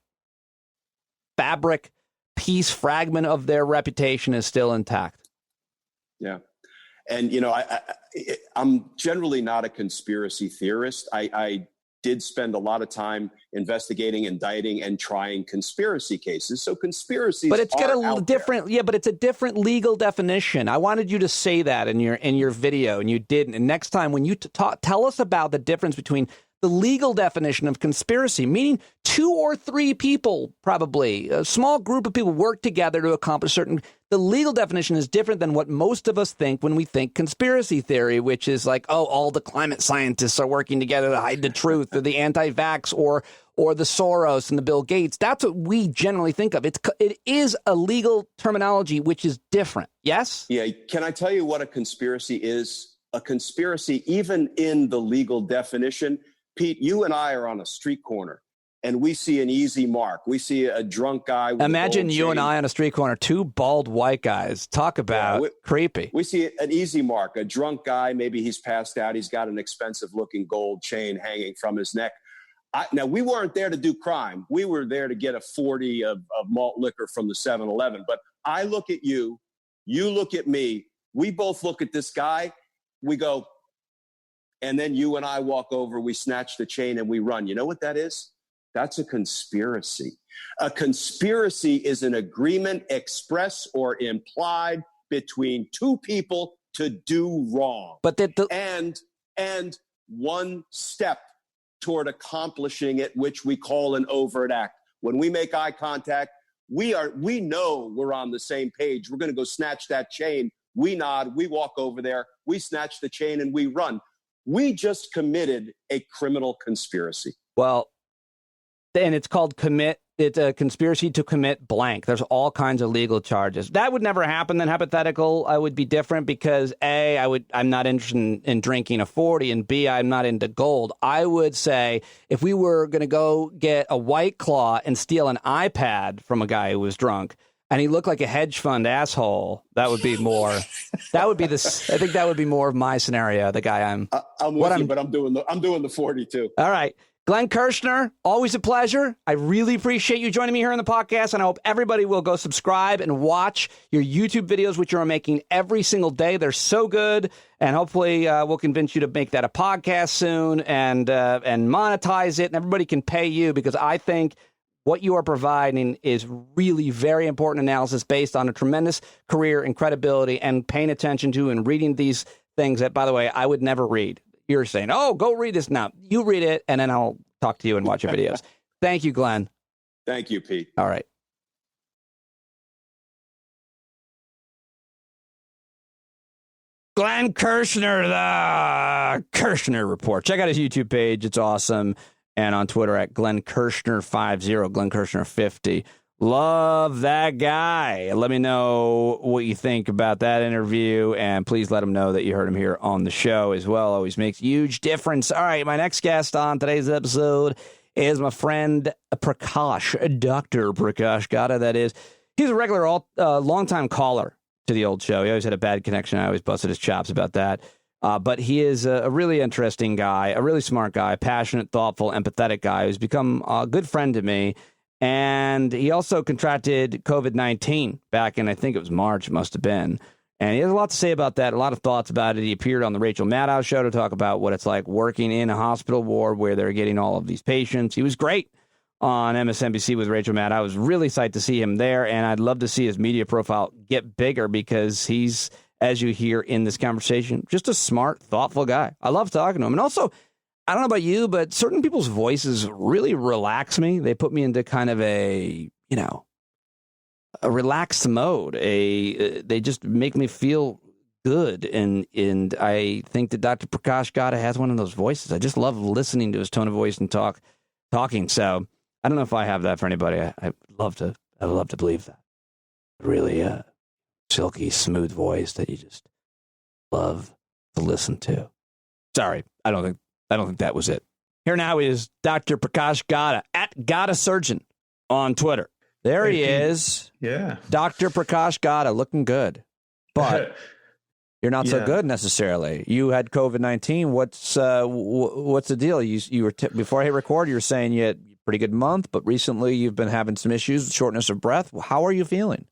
fabric, piece, fragment of their reputation is still intact.
Yeah. And, I'm generally not a conspiracy theorist. I did spend a lot of time investigating, indicting, and trying conspiracy cases. So conspiracies,
but it's got a different, but it's a different legal definition. I wanted you to say that in your video, and you didn't. And next time, when you tell us about the difference between the legal definition of conspiracy, meaning 2 or 3 people, probably a small group of people, work together to accomplish certain. The legal definition is different than what most of us think when we think conspiracy theory, which is like, oh, all the climate scientists are working together to hide the truth, or the anti-vax, or the Soros and the Bill Gates. That's what we generally think of. It is a legal terminology, which is different. Yes?
Yeah. Can I tell you what a conspiracy is? A conspiracy, even in the legal definition, Pete, you and I are on a street corner, and we see an easy mark. We see a drunk guy.
Imagine you and I on a street corner, 2 bald white guys. Talk about creepy.
We see an easy mark, a drunk guy. Maybe he's passed out. He's got an expensive-looking gold chain hanging from his neck. Now, we weren't there to do crime. We were there to get a 40 of malt liquor from the 7-Eleven. But I look at you look at me. We both look at this guy. We go, and then you and I walk over, we snatch the chain, and we run. You know what that is? That's a conspiracy. A conspiracy is an agreement, express or implied, between 2 people to do wrong.
But
and one step toward accomplishing it, which we call an overt act. When we make eye contact, we know we're on the same page. We're going to go snatch that chain. We nod, we walk over there, we snatch the chain, and we run. We just committed a criminal conspiracy.
Well, and it's called it's a conspiracy to commit blank. There's all kinds of legal charges. That would never happen. Then hypothetical, I would be different because A, I'm not interested in drinking a 40, and B, I'm not into gold. I would say if we were going to go get a White Claw and steal an iPad from a guy who was drunk, and he looked like a hedge fund asshole, that would be more. I think that would be more of my scenario. The guy I'm with you,
but I'm doing the 40 too.
All right. Glenn Kirschner, always a pleasure. I really appreciate you joining me here on the podcast, and I hope everybody will go subscribe and watch your YouTube videos, which you are making every single day. They're so good, and hopefully we'll convince you to make that a podcast soon and monetize it, and everybody can pay you, because I think what you are providing is really very important analysis based on a tremendous career and credibility, and paying attention to and reading these things that, by the way, I would never read. You're saying, oh, go read this now. You read it, and then I'll talk to you and watch your videos. Thank you, Glenn.
Thank you, Pete.
All right. Glenn Kirschner, the Kirschner Report. Check out his YouTube page. It's awesome. And on Twitter at Glenn Kirschner50, Glenn Kirschner50. Love that guy. Let me know what you think about that interview, and please let him know that you heard him here on the show as well. Always makes a huge difference. All right, my next guest on today's episode is my friend Prakash, Dr. Prakash Gatta, that is. He's a regular, longtime caller to the old show. He always had a bad connection. I always busted his chops about that. But he is a really interesting guy, a really smart guy, passionate, thoughtful, empathetic guy who's become a good friend to me. And he also contracted COVID-19 back in, I think it was March, it must have been. And he has a lot to say about that, a lot of thoughts about it. He appeared on the Rachel Maddow show to talk about what it's like working in a hospital ward where they're getting all of these patients. He was great on MSNBC with Rachel Maddow. I was really psyched to see him there, and I'd love to see his media profile get bigger because he's, as you hear in this conversation, just a smart, thoughtful guy. I love talking to him. And also, I don't know about you, but certain people's voices really relax me. They put me into kind of a relaxed mode. They just make me feel good. And I think that Dr. Prakash Gatta has one of those voices. I just love listening to his tone of voice and talking. So I don't know if I have that for anybody. I'd love to believe that. Really silky, smooth voice that you just love to listen to. Sorry, I don't think that was it. Here now is Dr. Prakash Gatta, at Gatta Surgeon on Twitter. There he is.
Yeah. Dr.
Prakash Gatta, looking good. But you're not so good necessarily. You had COVID-19. What's the deal? You were before I hit record, you were saying you had a pretty good month, but recently you've been having some issues with shortness of breath. How are you feeling?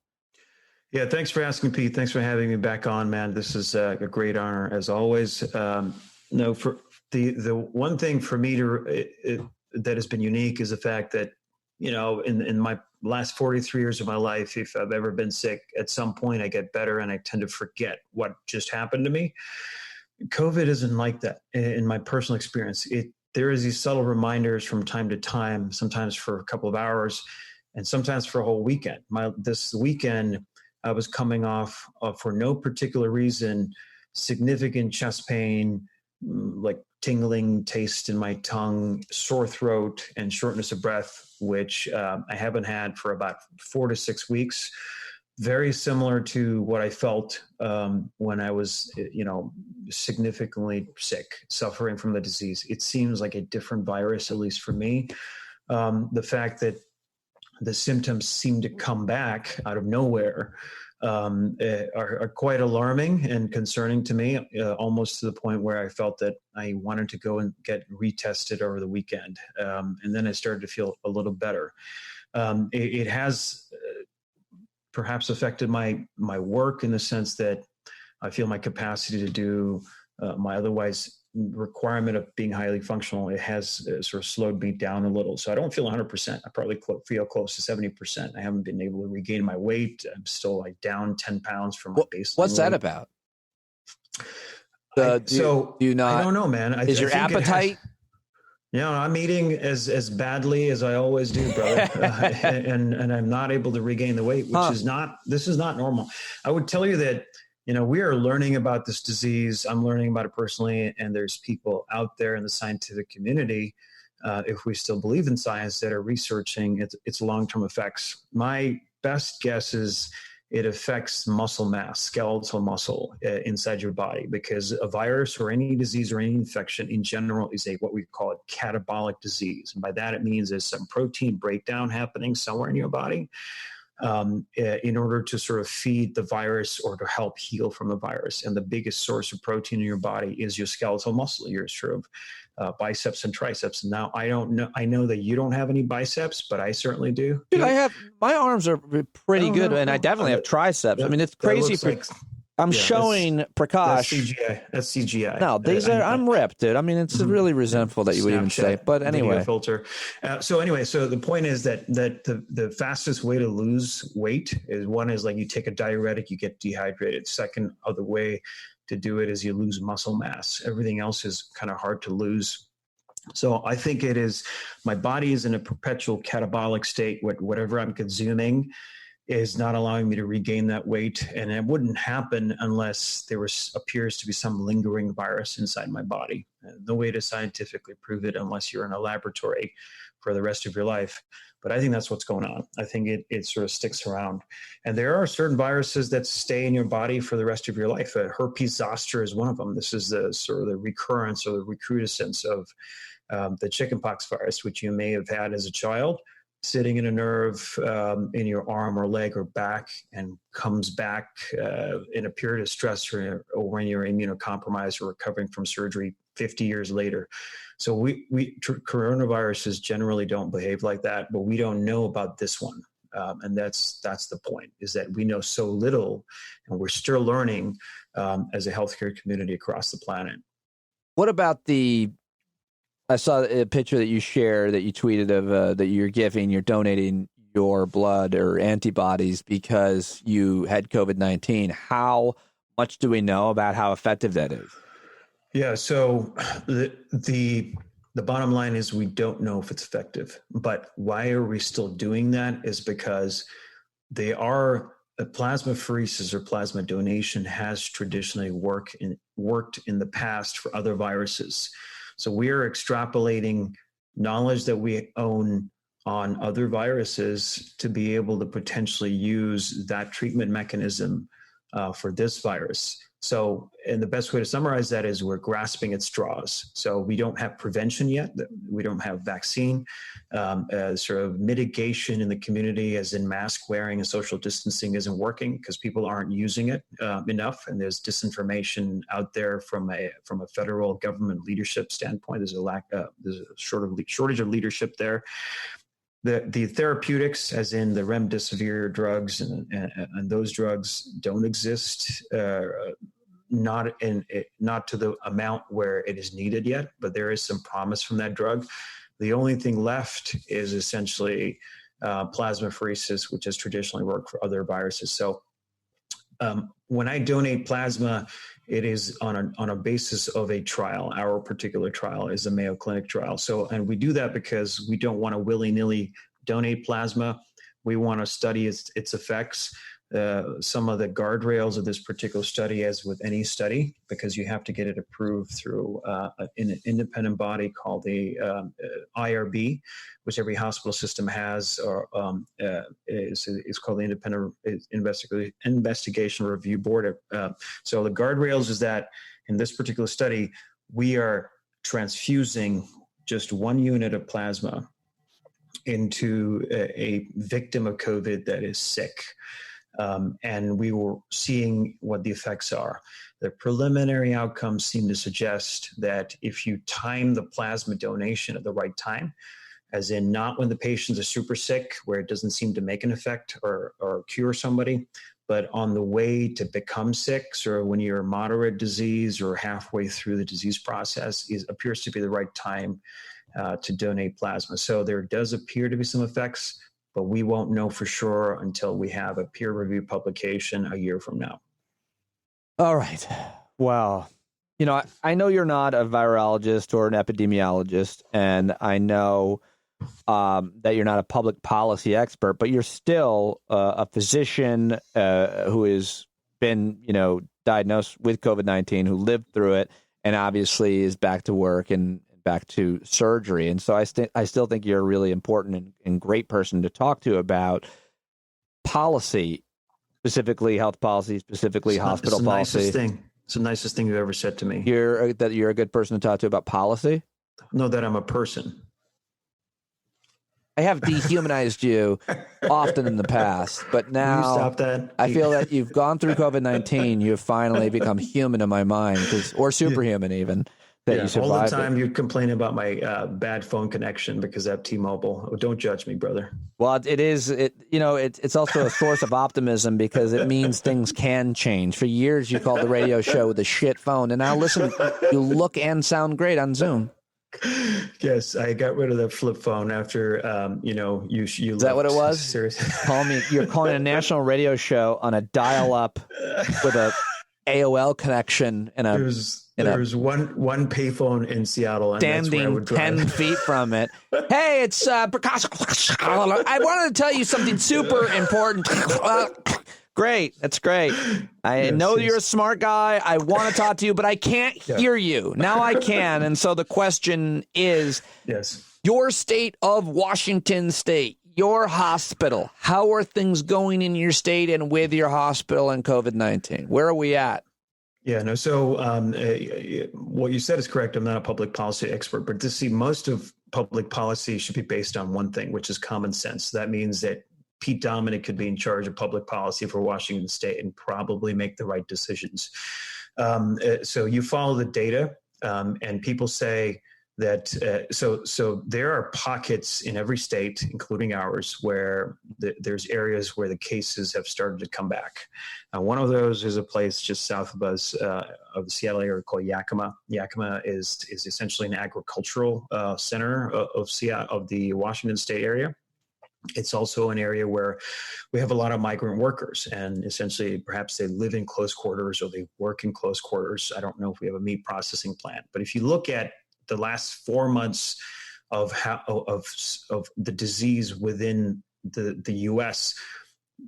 Yeah, thanks for asking, Pete. Thanks for having me back on, man. This is a great honor as always. For the one thing for me that has been unique is the fact that, in my last 43 years of my life, if I've ever been sick, at some point I get better and I tend to forget what just happened to me. COVID isn't like that in my personal experience. There is these subtle reminders from time to time, sometimes for a couple of hours and sometimes for a whole weekend. This weekend, I was coming off for no particular reason, significant chest pain, like tingling taste in my tongue, sore throat, and shortness of breath, which I haven't had for about 4 to 6 weeks. Very similar to what I felt when I was, significantly sick, suffering from the disease. It seems like a different virus, at least for me. The fact that the symptoms seem to come back out of nowhere are quite alarming and concerning to me, almost to the point where I felt that I wanted to go and get retested over the weekend. And then I started to feel a little better. It has perhaps affected my work in the sense that I feel my capacity to do my otherwise requirement of being highly functional, it has sort of slowed me down a little. So I don't feel 100%. I probably feel close to 70%. I haven't been able to regain my weight. I'm still down 10 pounds from my baseline.
What's that about? Do you not?
I don't know, man.
Is your appetite?
I'm eating as badly as I always do, brother, and I'm not able to regain the weight, which is not normal. I would tell you that, we are learning about this disease. I'm learning about it personally, and there's people out there in the scientific community, if we still believe in science, that are researching its long-term effects. My best guess is it affects muscle mass, skeletal muscle inside your body, because a virus or any disease or any infection in general is what we call a catabolic disease. And by that, it means there's some protein breakdown happening somewhere in your body in order to sort of feed the virus or to help heal from the virus. And the biggest source of protein in your body is your skeletal muscle, your sort of biceps and triceps. Now, I know that you don't have any biceps, but I certainly do.
Dude, my arms are pretty good, and I definitely have triceps. I mean, it's crazy. I'm showing Prakash.
That's CGI.
No, I'm ripped, dude. I mean, it's really resentful that you would even say, but anyway.
Filter. So the point is that the fastest way to lose weight is like you take a diuretic, you get dehydrated. Second other way to do it is you lose muscle mass. Everything else is kind of hard to lose. So I think it is, my body is in a perpetual catabolic state. Whatever I'm consuming is not allowing me to regain that weight. And it wouldn't happen unless there appears to be some lingering virus inside my body. No way to scientifically prove it unless you're in a laboratory for the rest of your life. But I think that's what's going on. I think it sort of sticks around. And there are certain viruses that stay in your body for the rest of your life. Herpes zoster is one of them. This is the sort of the recurrence or the recrudescence of the chickenpox virus, which you may have had as a child, sitting in a nerve in your arm or leg or back, and comes back in a period of stress or when you're immunocompromised or recovering from surgery 50 years later. So coronaviruses generally don't behave like that, but we don't know about this one. And that's the point, is that we know so little, and we're still learning as a healthcare community across the planet.
What about I saw a picture that you shared, that you tweeted of that you're donating your blood or antibodies because you had COVID-19. How much do we know about how effective that is?
Yeah, so the bottom line is we don't know if it's effective. But why are we still doing that is because plasmapheresis or plasma donation has traditionally worked in the past for other viruses. So we're extrapolating knowledge that we own on other viruses to be able to potentially use that treatment mechanism for this virus. So, and the best way to summarize that is we're grasping at straws. So we don't have prevention yet. We don't have vaccine, sort of mitigation in the community, as in mask wearing and social distancing, isn't working because people aren't using it enough. And there's disinformation out there from a federal government leadership standpoint. There's a shortage of leadership there. The therapeutics, as in the remdesivir drugs and those drugs, don't exist, not to the amount where it is needed yet, but there is some promise from that drug. The only thing left is essentially plasmapheresis, which has traditionally worked for other viruses. So when I donate plasma, it is on a basis of a trial. Our particular trial is a Mayo Clinic trial. So, and we do that because we don't want to willy-nilly donate plasma. We want to study its effects. Some of the guardrails of this particular study, as with any study, because you have to get it approved through an independent body called the IRB, which every hospital system has, or is called the Independent Investigation Review Board. So the guardrails is that in this particular study, we are transfusing just 1 unit of plasma into a victim of COVID that is sick. And we were seeing what the effects are. The preliminary outcomes seem to suggest that if you time the plasma donation at the right time, as in not when the patients are super sick, where it doesn't seem to make an effect or cure somebody, but on the way to become sick, so when you're moderate disease or halfway through the disease process, appears to be the right time to donate plasma. So there does appear to be some effects, but we won't know for sure until we have a peer-reviewed publication a year from now.
All right. Well, I know you're not a virologist or an epidemiologist, and I know that you're not a public policy expert, but you're still a physician who has been, diagnosed with COVID-19, who lived through it, and obviously is back to work and back to surgery. And so I still think you're a really important and great person to talk to about policy, specifically health policy, specifically hospital policy.
It's the nicest thing you've ever said to me.
You're a good person to talk to about policy?
No, that I'm a person.
I have dehumanized you often in the past, but now
Will you stop that?
I feel that you've gone through COVID-19. You've finally become human in my mind, or superhuman even. That you survived
all the time you complain about my bad phone connection because I have T-Mobile. Oh, don't judge me, brother.
Well, it's also a source of optimism because it means things can change. For years, you called the radio show the shit phone, and now listen, you look and sound great on Zoom.
Yes, I got rid of the flip phone after, you
Is that what it was?
Seriously.
You're calling a national radio show on a dial-up with a AOL connection and
There's one payphone in Seattle, and
standing 10 feet from it. Hey, it's Prakash. I wanted to tell you something super important. Great. That's great. I know you're a smart guy. I want to talk to you, but I can't hear you. Now I can. And so the question is, your state of Washington State, your hospital, how are things going in your state and with your hospital and COVID-19? Where are we at?
Yeah, no. So what you said is correct. I'm not a public policy expert, but to see most of public policy should be based on one thing, which is common sense. That means that Pete Dominick could be in charge of public policy for Washington State and probably make the right decisions. So you follow the data, and people say that so there are pockets in every state, including ours, where there's areas where the cases have started to come back. One of those is a place just south of us of the Seattle area called Yakima. Yakima is essentially an agricultural center of the Washington State area. It's also an area where we have a lot of migrant workers, and essentially perhaps they live in close quarters or they work in close quarters. I don't know if we have a meat processing plant, but if you look at the last 4 months of the disease within the U.S.,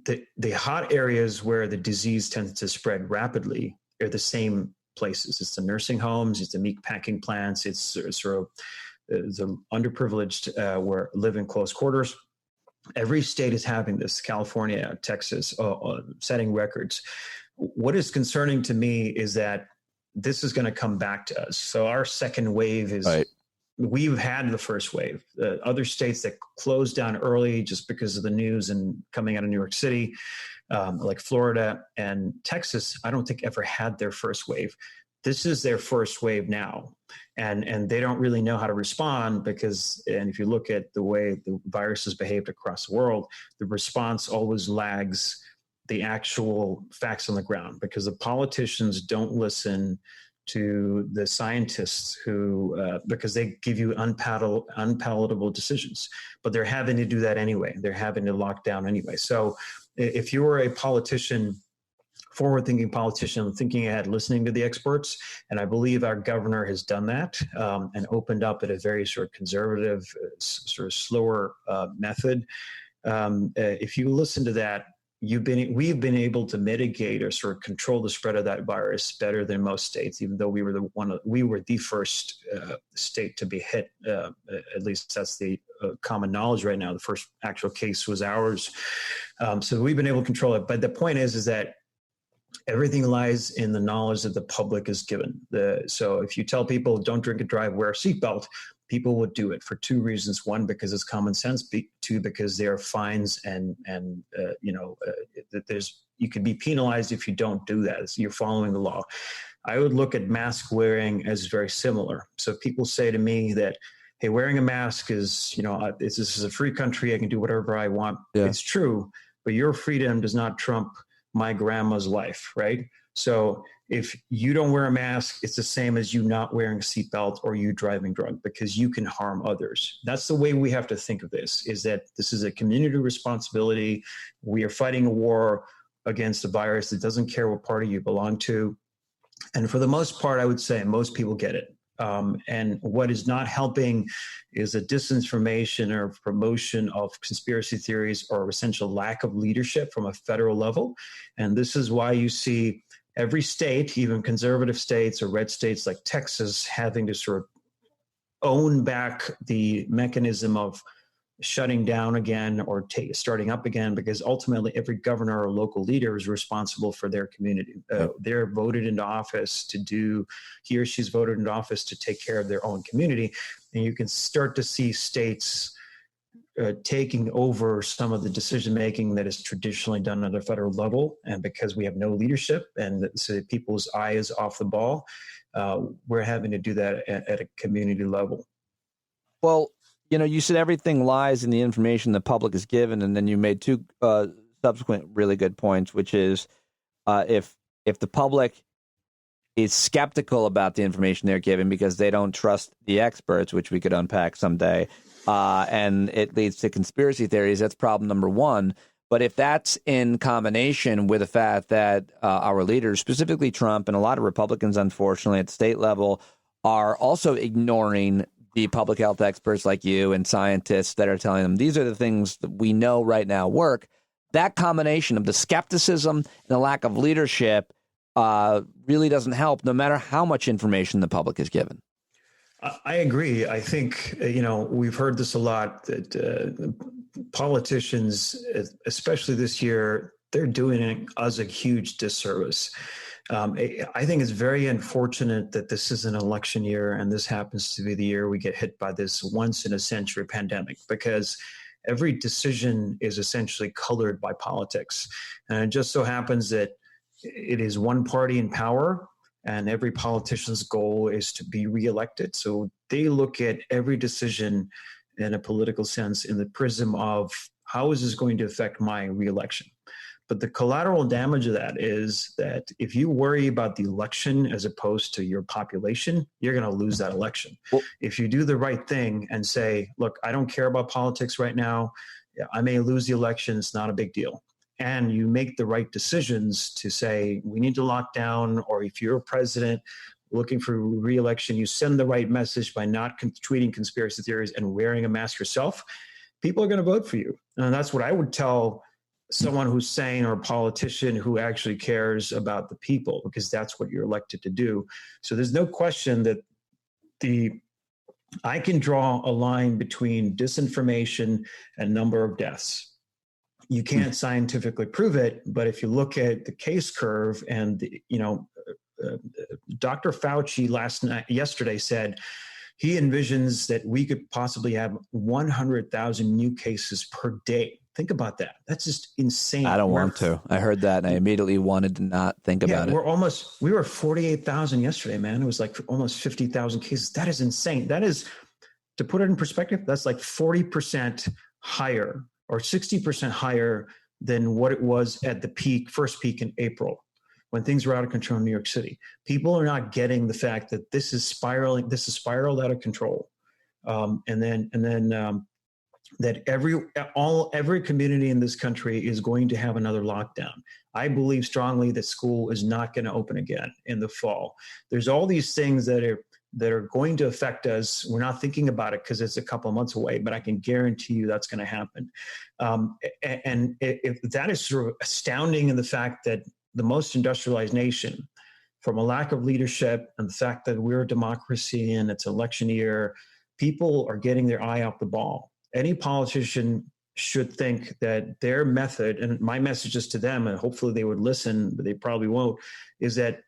the hot areas where the disease tends to spread rapidly are the same places. It's the nursing homes, it's the meat packing plants, it's sort of the underprivileged where live in close quarters. Every state is having this, California, Texas, setting records. What is concerning to me is that this is going to come back to us. So our second wave is, we've had the first wave. Other states that closed down early just because of the news and coming out of New York City, like Florida and Texas, I don't think ever had their first wave. This is their first wave now. And they don't really know how to respond because, and if you look at the way the virus has behaved across the world, the response always lags the actual facts on the ground because the politicians don't listen to the scientists who, because they give you unpalatable decisions, but they're having to do that anyway. They're having to lock down anyway. So if you were a politician, forward-thinking politician, thinking ahead, listening to the experts, and I believe our governor has done that and opened up at a very sort of conservative, sort of slower method. If you listen to that, we've been able to mitigate or sort of control the spread of that virus better than most states, even though we were the first state to be hit. At least that's the common knowledge right now. The first actual case was ours, so we've been able to control it. But the point is that everything lies in the knowledge that the public is given. So if you tell people don't drink and drive, wear a seatbelt, people would do it for two reasons. One, because it's common sense. Two, because there are fines and you could be penalized if you don't do that. So you're following the law. I would look at mask wearing as very similar. So if people say to me that, hey, wearing a mask is, this is a free country, I can do whatever I want. Yeah. It's true, but your freedom does not trump my grandma's life, right? So if you don't wear a mask, it's the same as you not wearing a seatbelt or you driving drunk because you can harm others. That's the way we have to think of this, is that this is a community responsibility. We are fighting a war against a virus that doesn't care what party you belong to. And for the most part, I would say most people get it. And what is not helping is a disinformation or promotion of conspiracy theories or essential lack of leadership from a federal level. And this is why you see every state, even conservative states or red states like Texas, having to sort of own back the mechanism of shutting down again or starting up again, because ultimately every governor or local leader is responsible for their community. They're voted into office to do, he or she's voted into office to take care of their own community. And you can start to see states taking over some of the decision-making that is traditionally done at a federal level. And because we have no leadership and so people's eye is off the ball, we're having to do that at a community level.
Well, you know, you said everything lies in the information the public is given, and then you made two subsequent really good points, which is if the public is skeptical about the information they're given because they don't trust the experts, which we could unpack someday, and it leads to conspiracy theories, that's problem number one. But if that's in combination with the fact that our leaders, specifically Trump and a lot of Republicans, unfortunately, at the state level, are also ignoring the public health experts like you and scientists that are telling them these are the things that we know right now work, that combination of the skepticism and the lack of leadership really doesn't help, no matter how much information the public is given.
I agree. I think, we've heard this a lot, that politicians, especially this year, they're doing us a huge disservice. I think it's very unfortunate that this is an election year and this happens to be the year we get hit by this once-in-a-century pandemic, because every decision is essentially colored by politics. And it just so happens that it is one party in power, and every politician's goal is to be reelected. So they look at every decision in a political sense in the prism of how is this going to affect my reelection? But the collateral damage of that is that if you worry about the election as opposed to your population, you're going to lose that election. Well, if you do the right thing and say, look, I don't care about politics right now, I may lose the election, it's not a big deal. And you make the right decisions to say, we need to lock down, or if you're a president looking for re-election, you send the right message by not tweeting conspiracy theories and wearing a mask yourself, people are going to vote for you. And that's what I would tell someone who's sane or a politician who actually cares about the people, because that's what you're elected to do. So there's no question that I can draw a line between disinformation and number of deaths. You can't scientifically prove it, but if you look at the case curve and Dr. Fauci yesterday said he envisions that we could possibly have 100,000 new cases per day. Think about that. That's just insane.
I don't want to. I heard that and I immediately wanted to not think about it.
We were 48,000 yesterday, man. It was like almost 50,000 cases. That is insane. That is, to put it in perspective, that's like 40% higher or 60% higher than what it was at the first peak in April, when things were out of control in New York City. People are not getting the fact that this is spiraled out of control. That every community in this country is going to have another lockdown. I believe strongly that school is not going to open again in the fall. There's all these things that are going to affect us. We're not thinking about it because it's a couple of months away, but I can guarantee you that's going to happen. And if that is sort of astounding in the fact that the most industrialized nation, from a lack of leadership and the fact that we're a democracy and it's election year, people are getting their eye off the ball. Any politician should think that their method, and my message is to them, and hopefully they would listen, but they probably won't, is that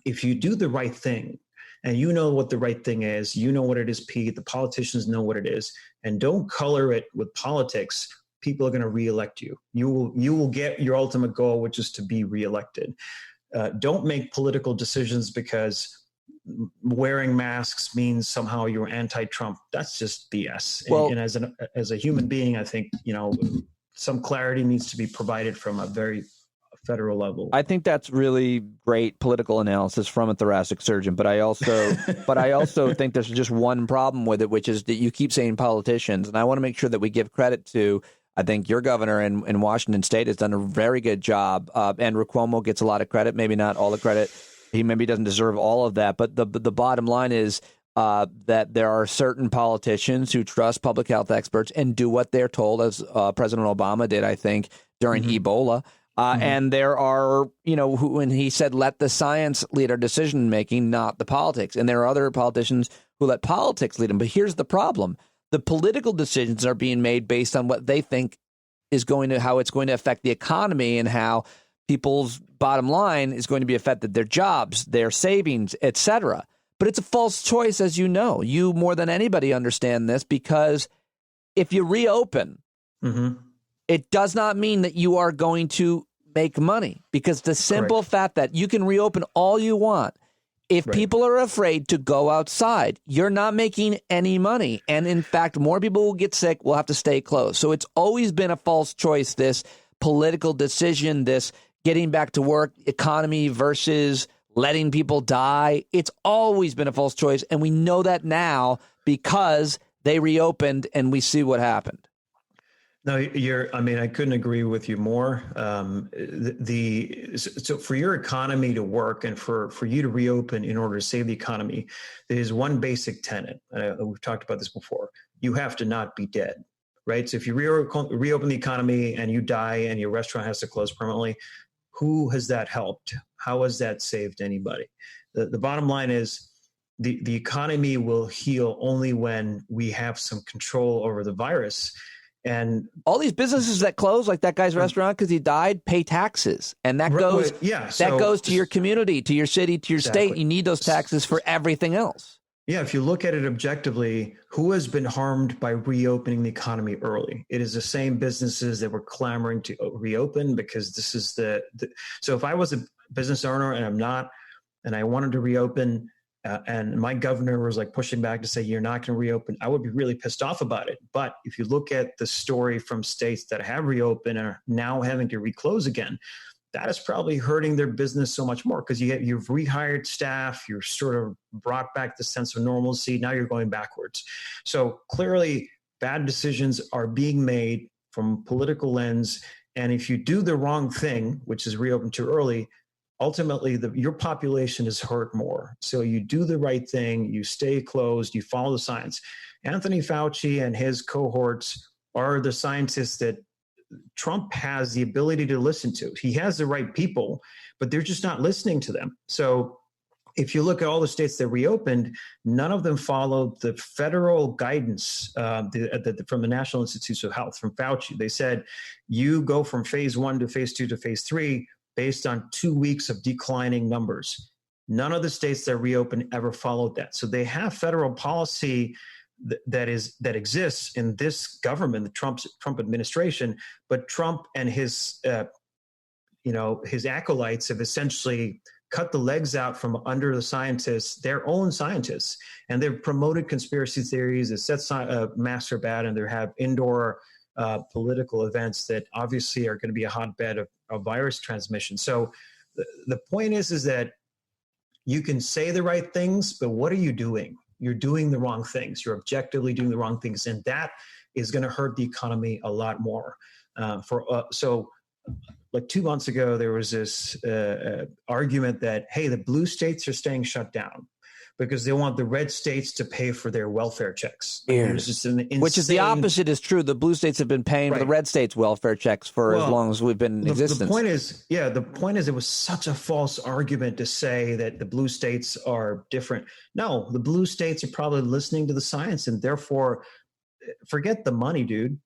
if you do the right thing, and you know what the right thing is, you know what it is, Pete, the politicians know what it is, and don't color it with politics, people are going to reelect you. You will get your ultimate goal, which is to be reelected. Don't make political decisions because wearing masks means somehow you're anti-Trump. That's just BS. Well, and as a human being, I think, some clarity needs to be provided from a very federal level.
I think that's really great political analysis from a thoracic surgeon, but I also think there's just one problem with it, which is that you keep saying politicians, and I want to make sure that we give credit to, I think your governor in Washington State has done a very good job. Andrew Cuomo gets a lot of credit, maybe not all the credit. He maybe doesn't deserve all of that. But the bottom line is that there are certain politicians who trust public health experts and do what they're told, as President Obama did, I think, during Ebola. And there are, who, when he said, let the science lead our decision making, not the politics. And there are other politicians who let politics lead them. But here's the problem. The political decisions are being made based on what they think is how it's going to affect the economy and how people's bottom line is going to be affected, their jobs, their savings, etc. But it's a false choice, as you know. You more than anybody understand this, because if you reopen, it does not mean that you are going to make money, because the simple fact that you can reopen all you want, if people are afraid to go outside, you're not making any money. And in fact, more people will get sick, will have to stay closed. So it's always been a false choice, this political decision, this getting back to work economy versus letting people die. It's always been a false choice. And we know that now because they reopened and we see what happened.
No, I couldn't agree with you more. So for your economy to work and for you to reopen in order to save the economy, there's one basic tenet. We've talked about this before. You have to not be dead, right? So if you reopen the economy and you die and your restaurant has to close permanently, who has that helped? How has that saved anybody? The bottom line is the economy will heal only when we have some control over the virus. And
all these businesses that close, like that guy's restaurant because he died, pay taxes, and that goes goes to your community, to your city, to your state. You need those taxes for everything else.
Yeah, if you look at it objectively, who has been harmed by reopening the economy early? It is the same businesses that were clamoring to reopen, because this is so if I was a business owner and I'm not, and I wanted to reopen, and my governor was like pushing back to say, you're not going to reopen, I would be really pissed off about it. But if you look at the story from states that have reopened and are now having to reclose again, that is probably hurting their business so much more, because you've rehired staff, you're sort of brought back the sense of normalcy. Now you're going backwards. So clearly bad decisions are being made from a political lens. And if you do the wrong thing, which is reopen too early, ultimately your population is hurt more. So you do the right thing, you stay closed, you follow the science. Anthony Fauci and his cohorts are the scientists that Trump has the ability to listen to. He has the right people, but they're just not listening to them. So if you look at all the states that reopened, none of them followed the federal guidance from the National Institutes of Health, from Fauci. They said, you go from phase 1 to phase 2 to phase 3 based on 2 weeks of declining numbers. None of the states that reopened ever followed that. So they have federal policy that exists in this government, the Trump administration, but Trump and his acolytes have essentially cut the legs out from under the scientists, their own scientists, and they've promoted conspiracy theories. They said masks are bad, and they have indoor political events that obviously are going to be a hotbed of virus transmission. So the point is that you can say the right things, but what are you doing? You're doing the wrong things. You're objectively doing the wrong things. And that is going to hurt the economy a lot more. So like 2 months ago, there was this argument that, hey, the blue states are staying shut down because they want the red states to pay for their welfare checks.
Which is the opposite is true. The blue states have been paying for the red states' welfare checks for as long as we've been in existence.
The point is it was such a false argument to say that the blue states are different. No, the blue states are probably listening to the science, and therefore forget the money, dude.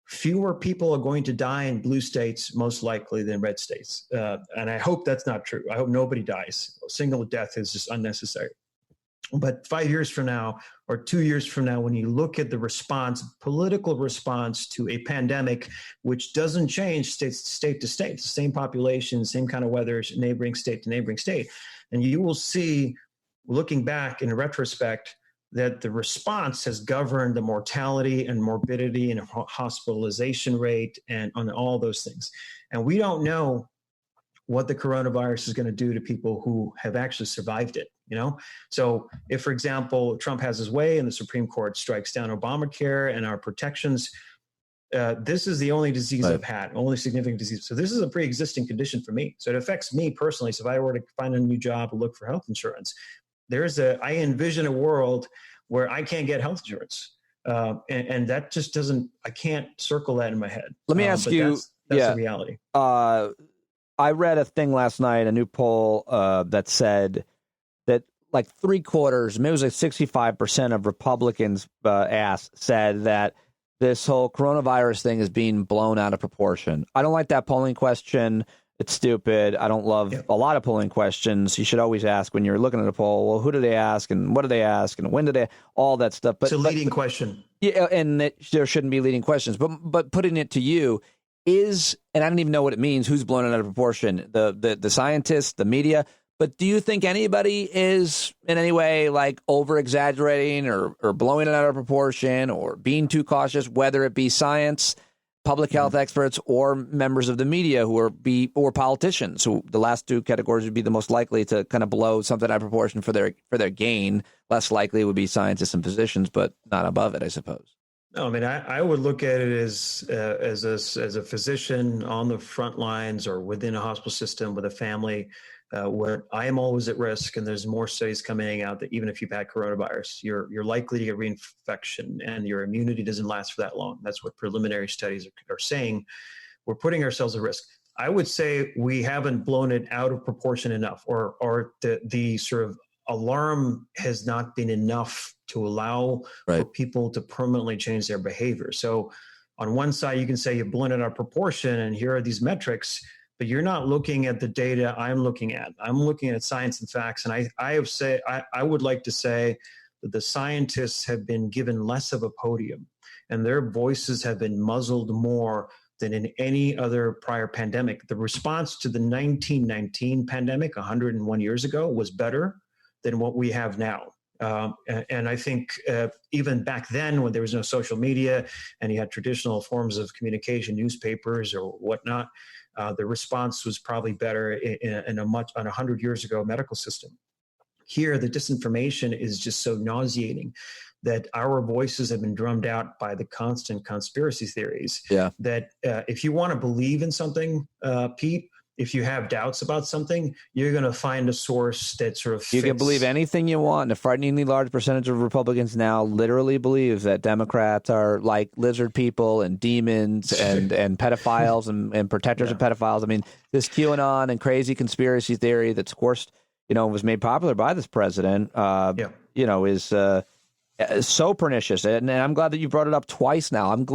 Fewer people are going to die in blue states, most likely, than red states. And I hope that's not true. I hope nobody dies. A single death is just unnecessary. But 5 years from now or 2 years from now, when you look at the political response to a pandemic, which doesn't change state to state, it's the same population, same kind of weather, neighboring state to neighboring state. And you will see, looking back in retrospect, that the response has governed the mortality and morbidity and hospitalization rate and on all those things. And we don't know what the coronavirus is going to do to people who have actually survived it, So if, for example, Trump has his way and the Supreme Court strikes down Obamacare and our protections, This is the only disease I've had, only significant disease. So this is a pre-existing condition for me. So it affects me personally. So if I were to find a new job or look for health insurance, I envision a world where I can't get health insurance. And that just doesn't, I can't circle that in my head.
Let me ask you.
That's the reality.
I read a thing last night, a new poll that said that like 3/4, maybe it was like 65% of Republicans asked said that this whole coronavirus thing is being blown out of proportion. I don't like that polling question. It's stupid. I don't love a lot of polling questions. You should always ask when you're looking at a poll, well, who do they ask and what do they ask and when do they, all that stuff. But
it's a leading question.
Yeah, and there shouldn't be leading questions. But putting it to you is, and I don't even know what it means, who's blown it out of proportion, the scientists, the media. But do you think anybody is in any way like over-exaggerating or blowing it out of proportion or being too cautious, whether it be science, public health experts, or members of the media or politicians, who the last two categories would be the most likely to kind of blow something out of proportion for their gain? Less likely would be scientists and physicians, but not above it, I suppose.
No, I mean, I would look at it as a physician on the front lines or within a hospital system with a family, where I am always at risk, and there's more studies coming out that even if you've had coronavirus, you're likely to get reinfection, and your immunity doesn't last for that long. That's what preliminary studies are saying. We're putting ourselves at risk. I would say we haven't blown it out of proportion enough, or the sort of alarm has not been enough to allow for people to permanently change their behavior. So on one side, you can say you've blown it out of proportion, and here are these metrics, but you're not looking at the data I'm looking at. I'm looking at science and facts. And I would like to say that the scientists have been given less of a podium, and their voices have been muzzled more than in any other prior pandemic. The response to the 1919 pandemic 101 years ago was better than what we have now. And I think even back then, when there was no social media and you had traditional forms of communication, newspapers or whatnot, the response was probably better in a 100 years ago medical system. Here, the disinformation is just so nauseating that our voices have been drummed out by the constant conspiracy theories. Yeah. That if you want to believe in something, Pete, if you have doubts about something, you're going to find a source that sort of fits.
You can believe anything you want. A frighteningly large percentage of Republicans now literally believe that Democrats are like lizard people and demons and pedophiles and protectors of pedophiles. I mean, this QAnon and crazy conspiracy theory that's, of course, was made popular by this president, is so pernicious. And I'm glad that you brought it up twice now. I'm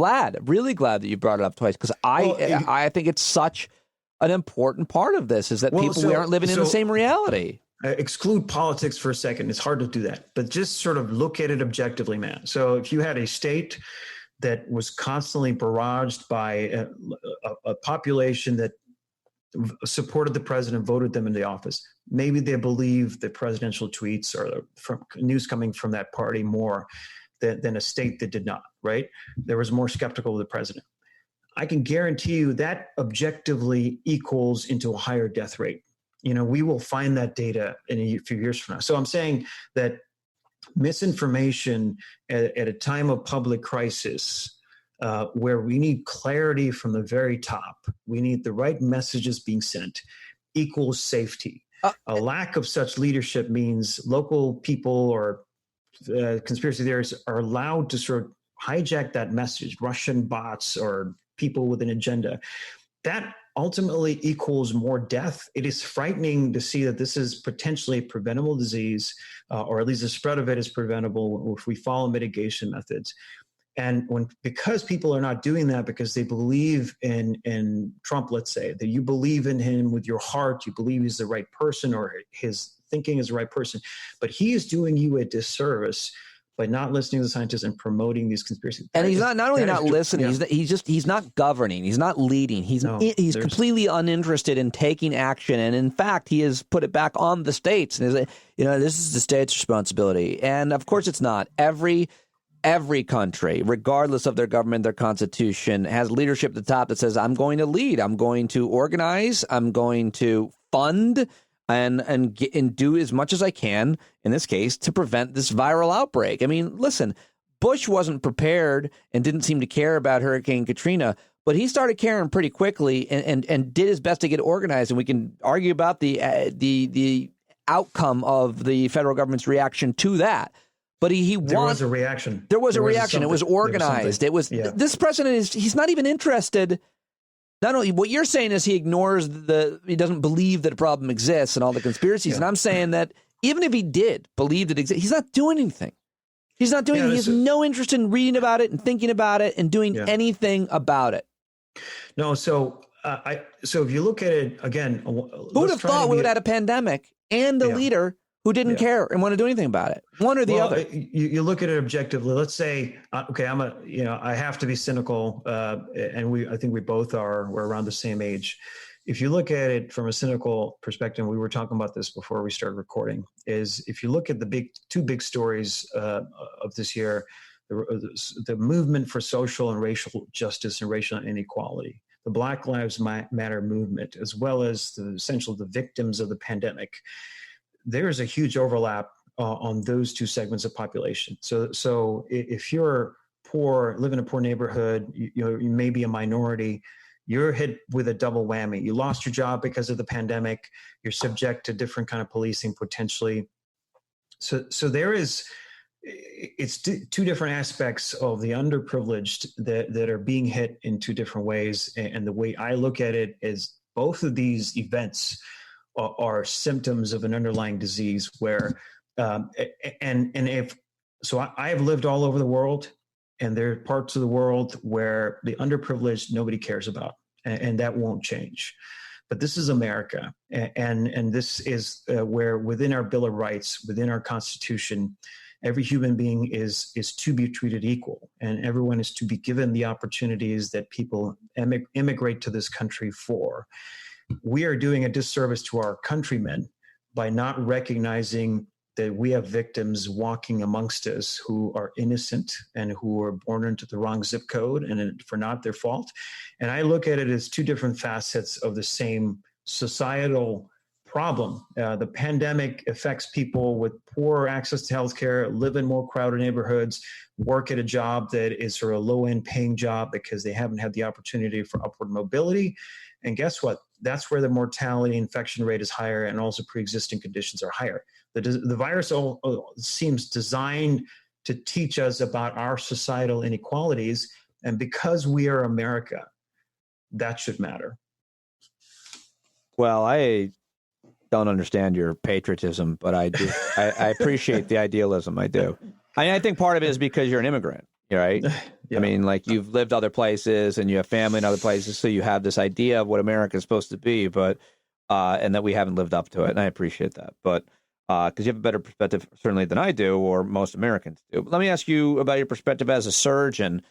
really glad that you brought it up twice, because I think it's such an important part of this is that we aren't living in the same reality.
Exclude politics for a second. It's hard to do that, but just sort of look at it objectively, man. So if you had a state that was constantly barraged by a population that supported the president, voted them into office, maybe they believe the presidential tweets or from news coming from that party more than a state that did not, right? There was more skeptical of the president. I can guarantee you that objectively equals into a higher death rate. We will find that data in a few years from now. So I'm saying that misinformation at a time of public crisis, where we need clarity from the very top, we need the right messages being sent, equals safety. A lack of such leadership means local people or conspiracy theorists are allowed to sort of hijack that message, Russian bots or people with an agenda. That ultimately equals more death. It is frightening to see that this is potentially a preventable disease, or at least the spread of it is preventable if we follow mitigation methods. And because people are not doing that because they believe in Trump, let's say, that you believe in him with your heart, you believe he's the right person or his thinking is the right person, but he is doing you a disservice by not listening to the scientists and promoting these conspiracies.
And he's not only not listening, he's not governing, he's not leading. He's completely uninterested in taking action. And in fact, he has put it back on the states. And this is the state's responsibility. And of course it's not. Every country, regardless of their government, their constitution, has leadership at the top that says, I'm going to lead, I'm going to organize, I'm going to fund and do as much as I can, in this case, to prevent this viral outbreak. I mean, listen, Bush wasn't prepared and didn't seem to care about Hurricane Katrina, but he started caring pretty quickly and did his best to get organized. And we can argue about the outcome of the federal government's reaction to that. But there
was a reaction.
There was a reaction. It was organized. This president he's not even interested. Not only what you're saying is he doesn't believe that a problem exists and all the conspiracies. Yeah. And I'm saying that even if he did believe that it exists, he's not doing anything. He's not doing anything. He has no interest in reading about it and thinking about it and doing anything about it.
No. So if you look at it again,
who would have thought we would have had a pandemic and a leader who didn't care and want to do anything about it? One or the other.
You look at it objectively. Let's say, okay, I have to be cynical, and I think we both are. We're around the same age. If you look at it from a cynical perspective, we were talking about this before we started recording. Is if you look at the two big stories of this year, the movement for social and racial justice and racial inequality, the Black Lives Matter movement, as well as the victims of the pandemic. There is a huge overlap on those two segments of population. So if you're poor, live in a poor neighborhood, you may be a minority, you're hit with a double whammy. You lost your job because of the pandemic. You're subject to different kind of policing potentially. So it's two different aspects of the underprivileged that are being hit in two different ways. And the way I look at it is both of these events are symptoms of an underlying disease where, I have lived all over the world, and there are parts of the world where the underprivileged nobody cares about, and that won't change. But this is America, and this is where within our Bill of Rights, within our Constitution, every human being is to be treated equal, and everyone is to be given the opportunities that people immigrate to this country for. We are doing a disservice to our countrymen by not recognizing that we have victims walking amongst us who are innocent and who are born into the wrong zip code and for not their fault. And I look at it as two different facets of the same societal problem. The pandemic affects people with poor access to healthcare, live in more crowded neighborhoods, work at a job that is sort of a low-end paying job because they haven't had the opportunity for upward mobility. And guess what? That's where the mortality infection rate is higher, and also pre-existing conditions are higher. The virus seems designed to teach us about our societal inequalities, and because we are America, that should matter.
Well, I don't understand your patriotism, but I do. I appreciate the idealism. I do. I think part of it is because you're an immigrant, right? Yeah. I mean, like, you've lived other places and you have family in other places, so you have this idea of what America is supposed to be, but and that we haven't lived up to it, and I appreciate that. But because you have a better perspective, certainly, than I do, or most Americans do. But let me ask you about your perspective as a surgeon.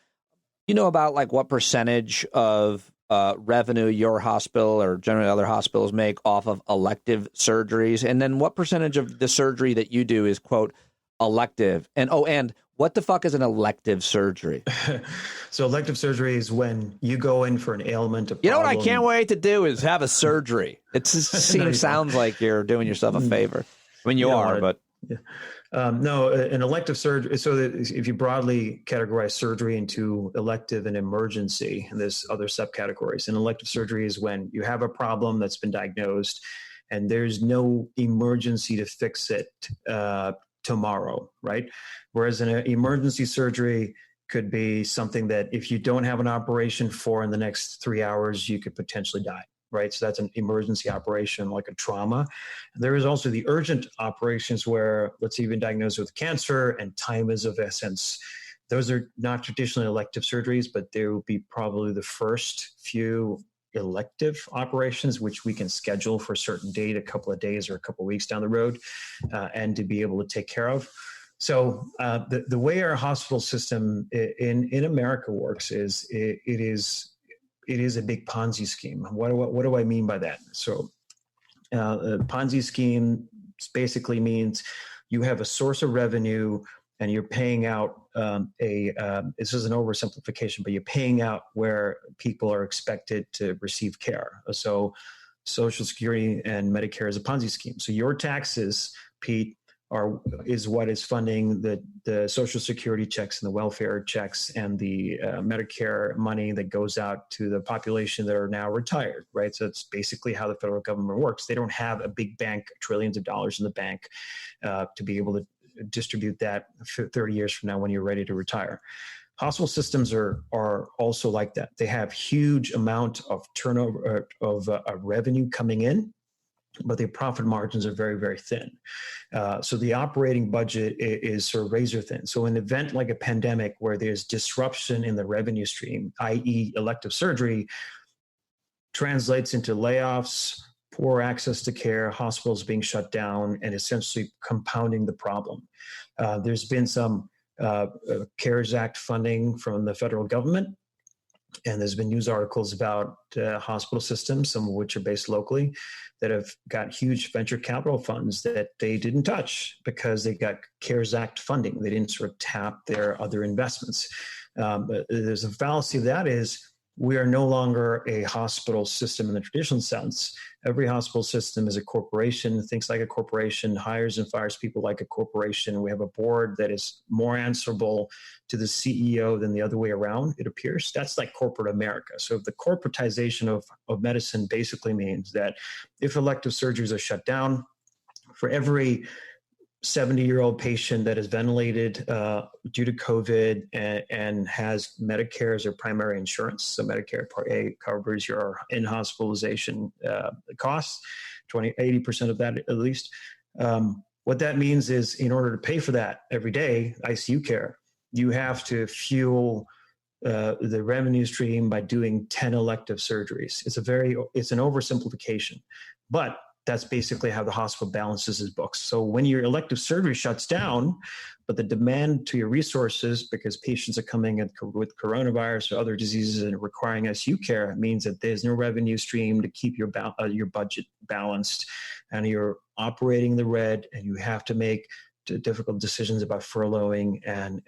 You know about like what percentage of revenue your hospital or generally other hospitals make off of elective surgeries, and then what percentage of the surgery that you do is, quote, elective? And what the fuck is an elective surgery?
So elective surgery is when you go in for an ailment.
You know what I can't wait to do is have a surgery. It sounds like you're doing yourself a favor. I mean, you are, but.
Yeah. No, an elective surgery. So that if you broadly categorize surgery into elective and emergency, and there's other subcategories. And elective surgery is when you have a problem that's been diagnosed and there's no emergency to fix it tomorrow, right? Whereas an emergency surgery could be something that if you don't have an operation for in the next 3 hours, you could potentially die, right? So that's an emergency operation, like a trauma. There is also the urgent operations where, let's say, you've been diagnosed with cancer and time is of essence. Those are not traditionally elective surgeries, but they will be probably the first few elective operations, which we can schedule for a certain date, a couple of days or a couple of weeks down the road, and to be able to take care of. So the way our hospital system in America works is it is a big Ponzi scheme. What do I mean by that? So a Ponzi scheme basically means you have a source of revenue and you're paying out this is an oversimplification, but you're paying out where people are expected to receive care. So Social Security and Medicare is a Ponzi scheme. So your taxes, Pete, is what is funding the Social Security checks and the welfare checks and the Medicare money that goes out to the population that are now retired, right? So it's basically how the federal government works. They don't have a big bank, trillions of dollars in the bank to be able to distribute that 30 years from now when you're ready to retire. Hospital systems are also like that. They have huge amount of turnover of revenue coming in, but their profit margins are very, very thin. So the operating budget is sort of razor thin. So an event like a pandemic where there's disruption in the revenue stream, i.e. elective surgery, translates into layoffs, poor access to care, hospitals being shut down, and essentially compounding the problem. There's been some CARES Act funding from the federal government, and there's been news articles about hospital systems, some of which are based locally, that have got huge venture capital funds that they didn't touch because they got CARES Act funding. They didn't sort of tap their other investments. But there's a fallacy of that is we are no longer a hospital system in the traditional sense. Every hospital system is a corporation, thinks like a corporation, hires and fires people like a corporation. We have a board that is more answerable to the CEO than the other way around, it appears. That's like corporate America. So the corporatization of medicine basically means that if elective surgeries are shut down, for every 70-year-old patient that is ventilated due to COVID and has Medicare as their primary insurance. So Medicare Part A covers your in-hospitalization costs, 80% of that at least. What that means is in order to pay for that every day, ICU care, you have to fuel the revenue stream by doing 10 elective surgeries. It's an oversimplification, but that's basically how the hospital balances its books. So when your elective surgery shuts down, but the demand to your resources, because patients are coming in with coronavirus or other diseases and requiring ICU care, it means that there's no revenue stream to keep your budget balanced, and you're operating the red, and you have to make difficult decisions about furloughing and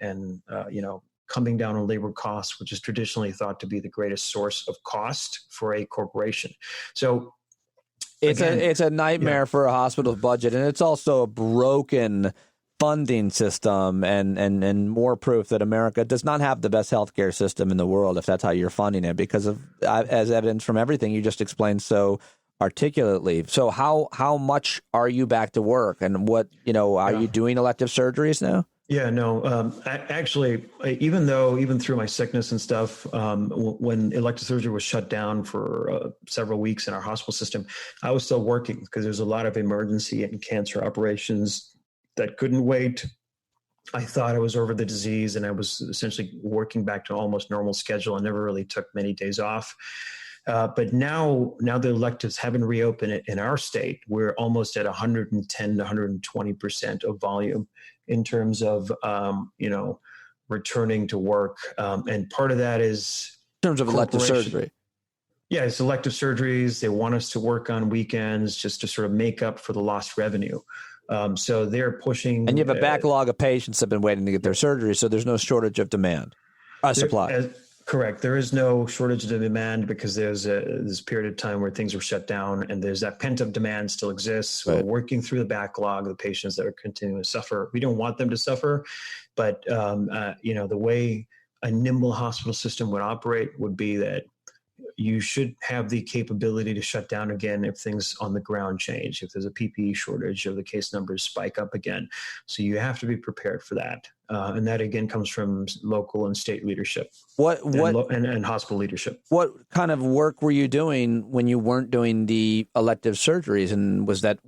coming down on labor costs, which is traditionally thought to be the greatest source of cost for a corporation. So
it's a nightmare for a hospital's budget, and it's also a broken funding system and more proof that America does not have the best healthcare system in the world if that's how you're funding it, because of, as evidence from everything you just explained so articulately. So how much are you back to work, and what, are you doing elective surgeries now?
Yeah, no, actually, even through my sickness and stuff, when elective surgery was shut down for several weeks in our hospital system, I was still working because there's a lot of emergency and cancer operations that couldn't wait. I thought I was over the disease, and I was essentially working back to almost normal schedule. I never really took many days off. But now the electives haven't reopened in our state. We're almost at 110 to 120% of volume in terms of, returning to work. And part of that is
in terms of elective surgery.
Yeah, it's elective surgeries. They want us to work on weekends just to sort of make up for the lost revenue. So they're pushing.
And you have a backlog of patients that have been waiting to get their surgery. So there's no shortage of demand, supply.
Correct. There is no shortage of demand because there's this period of time where things were shut down, and there's that pent-up demand still exists. Right. We're working through the backlog of the patients that are continuing to suffer. We don't want them to suffer, but the way a nimble hospital system would operate would be that you should have the capability to shut down again if things on the ground change, if there's a PPE shortage or the case numbers spike up again. So you have to be prepared for that. And that, again, comes from local and state leadership and hospital leadership.
What kind of work were you doing when you weren't doing the elective surgeries? And was that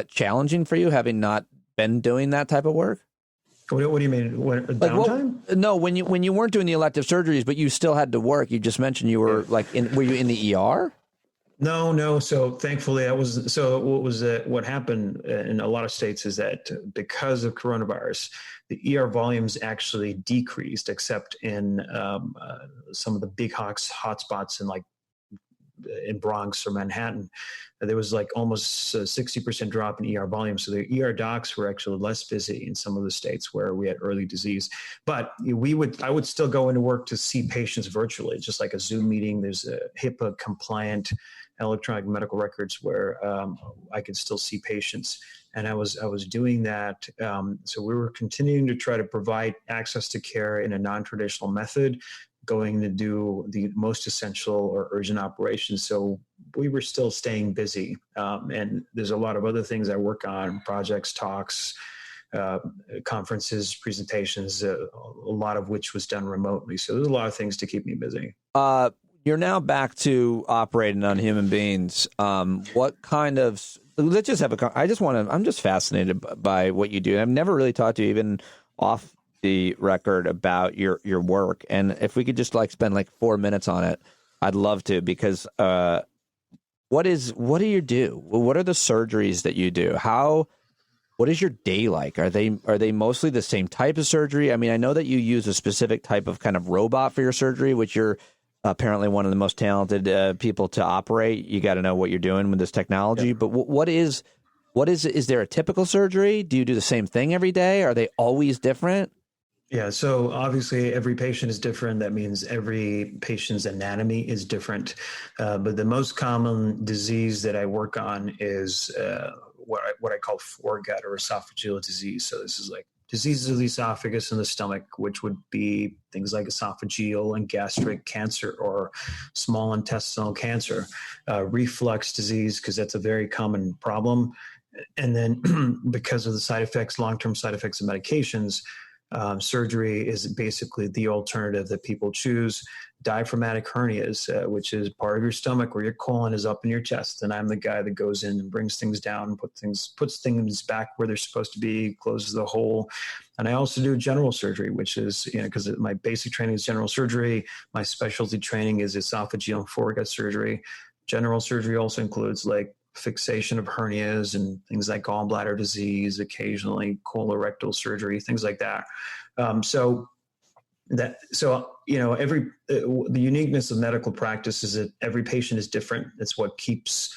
challenging for you, having not been doing that type of work?
What do you mean? Downtime?
No, when you weren't doing the elective surgeries, but you still had to work. You just mentioned you were were you in the ER?
No. So thankfully, what happened in a lot of states is that because of coronavirus, the ER volumes actually decreased, except in some of the big hotspots in like in Bronx or Manhattan, there was like almost a 60% drop in ER volume. So the ER docs were actually less busy in some of the states where we had early disease. But I would still go into work to see patients virtually, just like a Zoom meeting. There's a HIPAA compliant electronic medical records where I could still see patients. And I was doing that. So we were continuing to try to provide access to care in a non-traditional method, going to do the most essential or urgent operations. So we were still staying busy. And there's a lot of other things I work on, projects, talks, conferences, presentations, a lot of which was done remotely. So there's a lot of things to keep me busy.
You're now back to operating on human beings. What kind of, let's just have I'm just fascinated by what you do. I've never really talked to you even off the record about your work. And if we could just spend 4 minutes on it, I'd love to, because what do you do? What are the surgeries that you do? What is your day like? Are they mostly the same type of surgery? I mean, I know that you use a specific type of kind of robot for your surgery, which you're apparently one of the most talented people to operate. You got to know what you're doing with this technology. Yeah. But what is there a typical surgery? Do you do the same thing every day? Are they always different?
Yeah, so obviously every patient is different. That means every patient's anatomy is different. But the most common disease that I work on is what I call foregut or esophageal disease. So this is like diseases of the esophagus and the stomach, which would be things like esophageal and gastric cancer or small intestinal cancer, reflux disease, because that's a very common problem. And then because of the side effects, long-term side effects of medications, surgery is basically the alternative that people choose. Diaphragmatic hernias, which is part of your stomach where your colon is up in your chest. And I'm the guy that goes in and brings things down, puts things back where they're supposed to be, closes the hole. And I also do general surgery, which is, because my basic training is general surgery. My specialty training is esophageal and foregut surgery. General surgery also includes fixation of hernias and things like gallbladder disease, occasionally colorectal surgery, things like that. The uniqueness of medical practice is that every patient is different. That's what keeps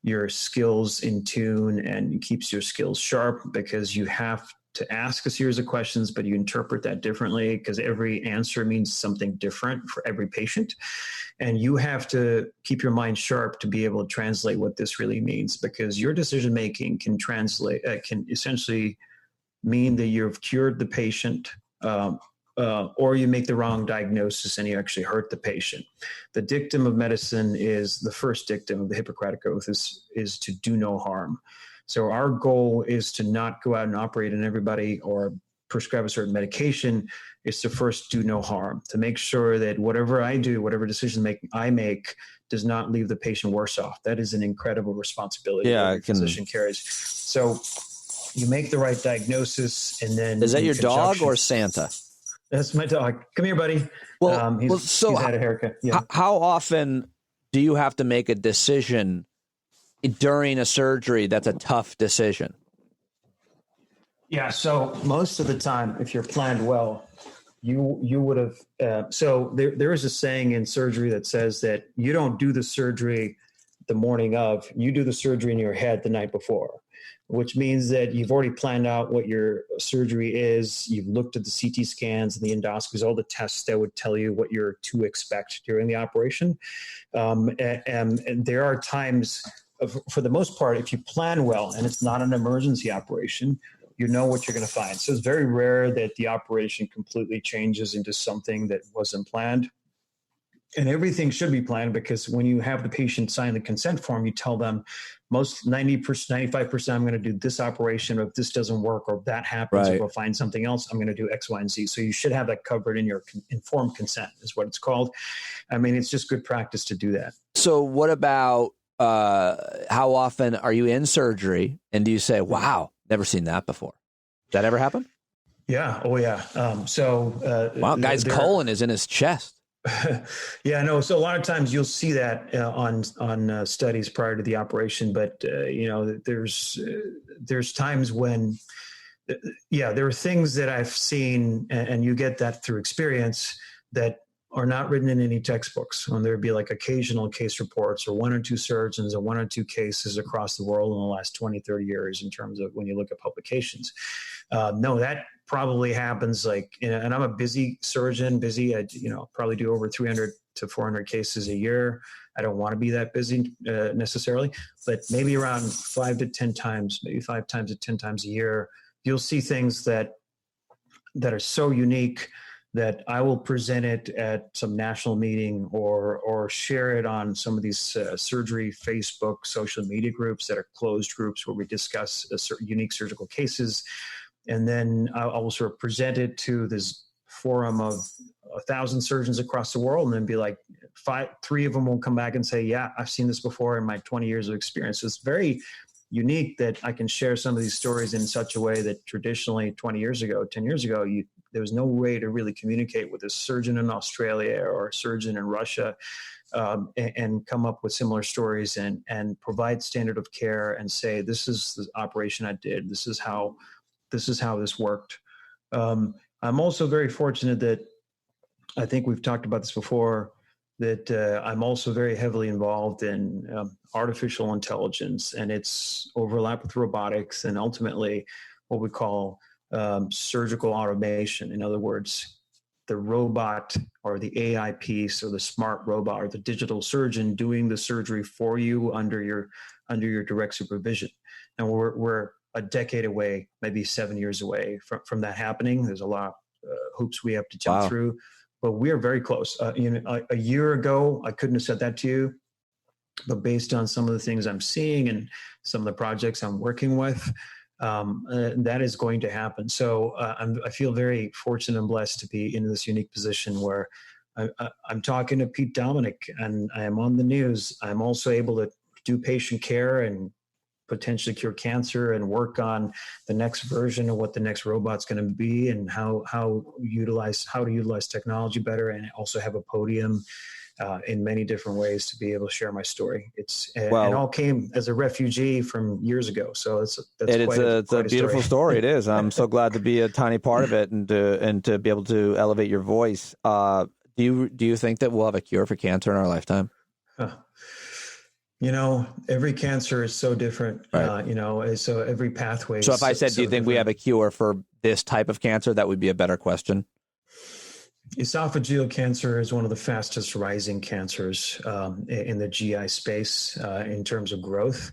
your skills in tune and keeps your skills sharp, because you have to ask a series of questions, but you interpret that differently because every answer means something different for every patient. And you have to keep your mind sharp to be able to translate what this really means, because your decision-making can essentially mean that you've cured the patient, or you make the wrong diagnosis and you actually hurt the patient. The dictum of medicine is the first dictum of the Hippocratic Oath is to do no harm. So our goal is to not go out and operate on everybody or prescribe a certain medication, is to first do no harm, to make sure that whatever I do, whatever decision I make does not leave the patient worse off. That is an incredible responsibility that a physician carries. So you make the right diagnosis, and then—
Is that your dog or Santa?
That's my dog. Come here, buddy. He's had a haircut. Yeah.
How often do you have to make a decision during a surgery that's a tough decision?
Yeah, so most of the time, if you're planned well, you would have. So there is a saying in surgery that says that you don't do the surgery the morning of, you do the surgery in your head the night before, which means that you've already planned out what your surgery is. You've looked at the CT scans and the endoscopies, all the tests that would tell you what you're to expect during the operation. And there are times, for the most part, if you plan well and it's not an emergency operation, you know what you're going to find. So it's very rare that the operation completely changes into something that wasn't planned. And everything should be planned, because when you have the patient sign the consent form, you tell them most 90%, 95%, I'm going to do this operation, or if this doesn't work, or if that happens, or we'll find something else, I'm going to do X, Y, and Z. So you should have that covered in your informed consent is what it's called. I mean, it's just good practice to do that.
So what about how often are you in surgery and do you say, wow, never seen that before? Did that ever happen?
Yeah. Oh, yeah.
Wow, guy's colon is in his chest.
Yeah, no. So a lot of times you'll see that on studies prior to the operation, but there's times when, there are things that I've seen, and you get that through experience, that are not written in any textbooks. When there'd be like occasional case reports or one or two surgeons or one or two cases across the world in the last 20, 30 years in terms of when you look at publications. No, that probably happens and I'm a busy surgeon, I probably do over 300 to 400 cases a year. I don't want to be that busy necessarily, but maybe around 5 to 10 times, maybe 5 times to 10 times a year, you'll see things that are so unique that I will present it at some national meeting or share it on some of these surgery Facebook social media groups that are closed groups where we discuss unique surgical cases. And then I will sort of present it to this forum of 1,000 surgeons across the world, and then be like, 3 of them will come back and say, yeah, I've seen this before in my 20 years of experience. So it's very unique that I can share some of these stories in such a way that traditionally 10 years ago, there was no way to really communicate with a surgeon in Australia or a surgeon in Russia and come up with similar stories and provide standard of care and say, this is the operation I did. This is how this worked. I'm also very fortunate that I think we've talked about this before, that I'm also very heavily involved in artificial intelligence and its overlap with robotics and ultimately what we call surgical automation. In other words, the robot or the AI piece or the smart robot or the digital surgeon doing the surgery for you under your direct supervision. And we're a decade away, maybe 7 years away from that happening. There's a lot of hoops we have to jump through, but we're very close. A year ago, I couldn't have said that to you, but based on some of the things I'm seeing and some of the projects I'm working with, that is going to happen. So I feel very fortunate and blessed to be in this unique position where I'm talking to Pete Dominick and I am on the news. I'm also able to do patient care and potentially cure cancer and work on the next version of what the next robot's going to be and how to utilize technology better, and also have a podium in many different ways to be able to share my story. It all came as a refugee from years ago. So it's a
beautiful story. It is. I'm so glad to be a tiny part of it and to be able to elevate your voice. Do you think that we'll have a cure for cancer in our lifetime?
Every cancer is so different, right. So every pathway.
So if I said, do you think we have a cure for this type of cancer, that would be a better question.
Esophageal cancer is one of the fastest rising cancers in the GI space in terms of growth.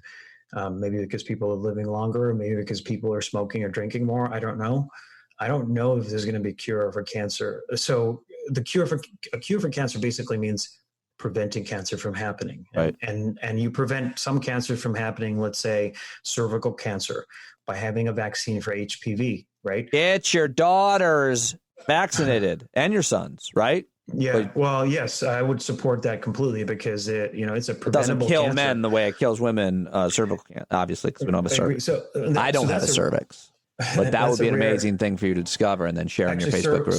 Maybe because people are living longer, maybe because people are smoking or drinking more. I don't know. I don't know if there's going to be a cure for cancer. So a cure for cancer basically means preventing cancer from happening.
Right.
And you prevent some cancer from happening, let's say cervical cancer, by having a vaccine for HPV, right?
Get your daughters vaccinated and your sons, right?
Yeah. Well, yes, I would support that completely because it's a preventable.
It doesn't kill
cancer.
men the way it kills women, cervical cancer, obviously, because we don't have a cervix. I don't have a cervix. But that would be an amazing thing for you to discover and then share in your Facebook group.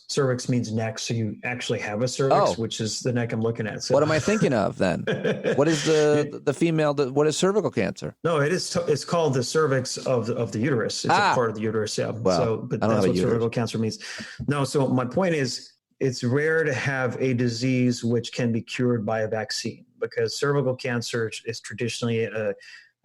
Cervix means neck, so you actually have a cervix, which is the neck I'm looking at. So.
What am I thinking of then? What is the female? What is cervical cancer?
No, it is. It's called the cervix of the uterus. It's a part of the uterus. Yeah.
Well,
but that's what cervical cancer means. No. So my point is, it's rare to have a disease which can be cured by a vaccine, because cervical cancer is traditionally a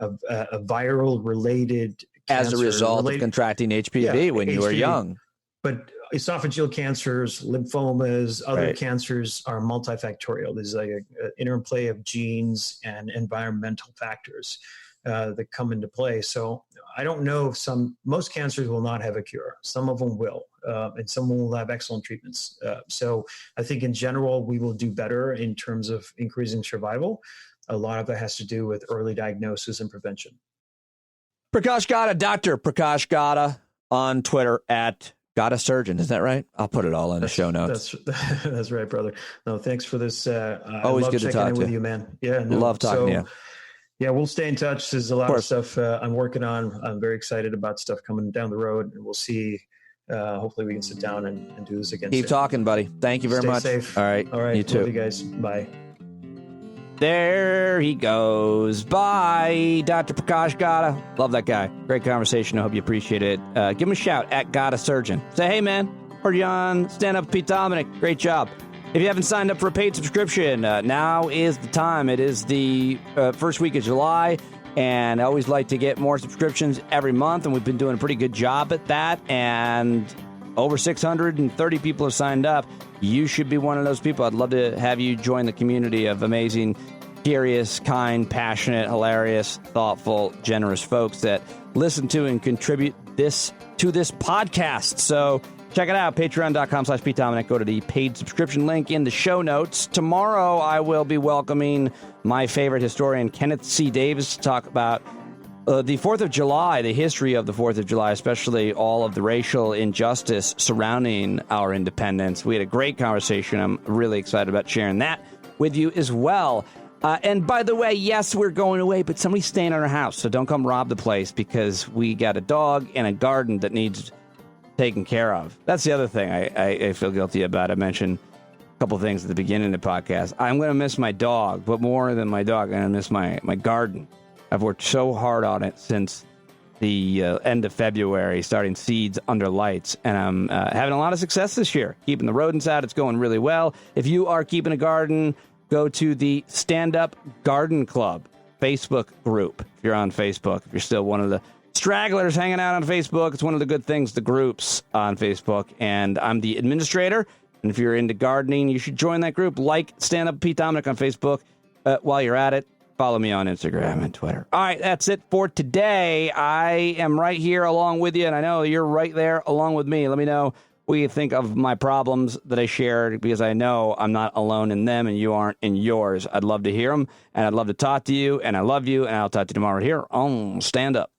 viral related.
As a result of contracting HPV when you were young.
But esophageal cancers, lymphomas, other cancers are multifactorial. There's like an interplay of genes and environmental factors that come into play. So I don't know if most cancers will not have a cure. Some of them will, and some will have excellent treatments. So I think in general, we will do better in terms of increasing survival. A lot of it has to do with early diagnosis and prevention.
Prakash Gatta, Dr. Prakash Gatta on Twitter at Gatta Surgeon. Is that right? I'll put it all in the show notes.
That's right, brother. No, thanks for this.
Always good to talk to
with you, man. Yeah,
love talking to you.
Yeah, we'll stay in touch. There's a lot of stuff I'm working on. I'm very excited about stuff coming down the road, and we'll see. Hopefully, we can sit down and do this again.
Keep talking, buddy. Thank you very much.
Stay safe.
All right.
You
too.
Love you guys. Bye.
There he goes. Bye, Dr. Prakash Gatta. Love that guy. Great conversation. I hope you appreciate it. Give him a shout at Gatta Surgeon. Say, hey, man, heard you on Stand Up Pete Dominick. Great job. If you haven't signed up for a paid subscription, now is the time. It is the first week of July, and I always like to get more subscriptions every month, and we've been doing a pretty good job at that, and over 630 people have signed up. You should be one of those people. I'd love to have you join the community of amazing, curious, kind, passionate, hilarious, thoughtful, generous folks that listen to and contribute to this podcast. So check it out, patreon.com/Pete Dominick. Go to the paid subscription link in the show notes. Tomorrow, I will be welcoming my favorite historian, Kenneth C. Davis, to talk about the 4th of July, the history of the 4th of July, especially all of the racial injustice surrounding our independence. We had a great conversation. I'm really excited about sharing that with you as well. And by the way, yes, we're going away, but somebody's staying in our house, so don't come rob the place because we got a dog and a garden that needs taken care of. That's the other thing I feel guilty about. I mentioned a couple things at the beginning of the podcast. I'm going to miss my dog, but more than my dog, I'm going to miss my garden. I've worked so hard on it since the end of February, starting seeds under lights, and I'm having a lot of success this year. Keeping the rodents out, it's going really well. If you are keeping a garden, go to the Stand Up Garden Club Facebook group. If you're on Facebook, if you're still one of the stragglers hanging out on Facebook, it's one of the good things, the groups on Facebook, and I'm the administrator. And if you're into gardening, you should join that group. Like Stand Up Pete Dominick on Facebook. While you're at it, follow me on Instagram and Twitter. All right, that's it for today. I am right here along with you, and I know you're right there along with me. Let me know what you think of my problems that I shared, because I know I'm not alone in them and you aren't in yours. I'd love to hear them, and I'd love to talk to you, and I love you, and I'll talk to you tomorrow here on Stand Up.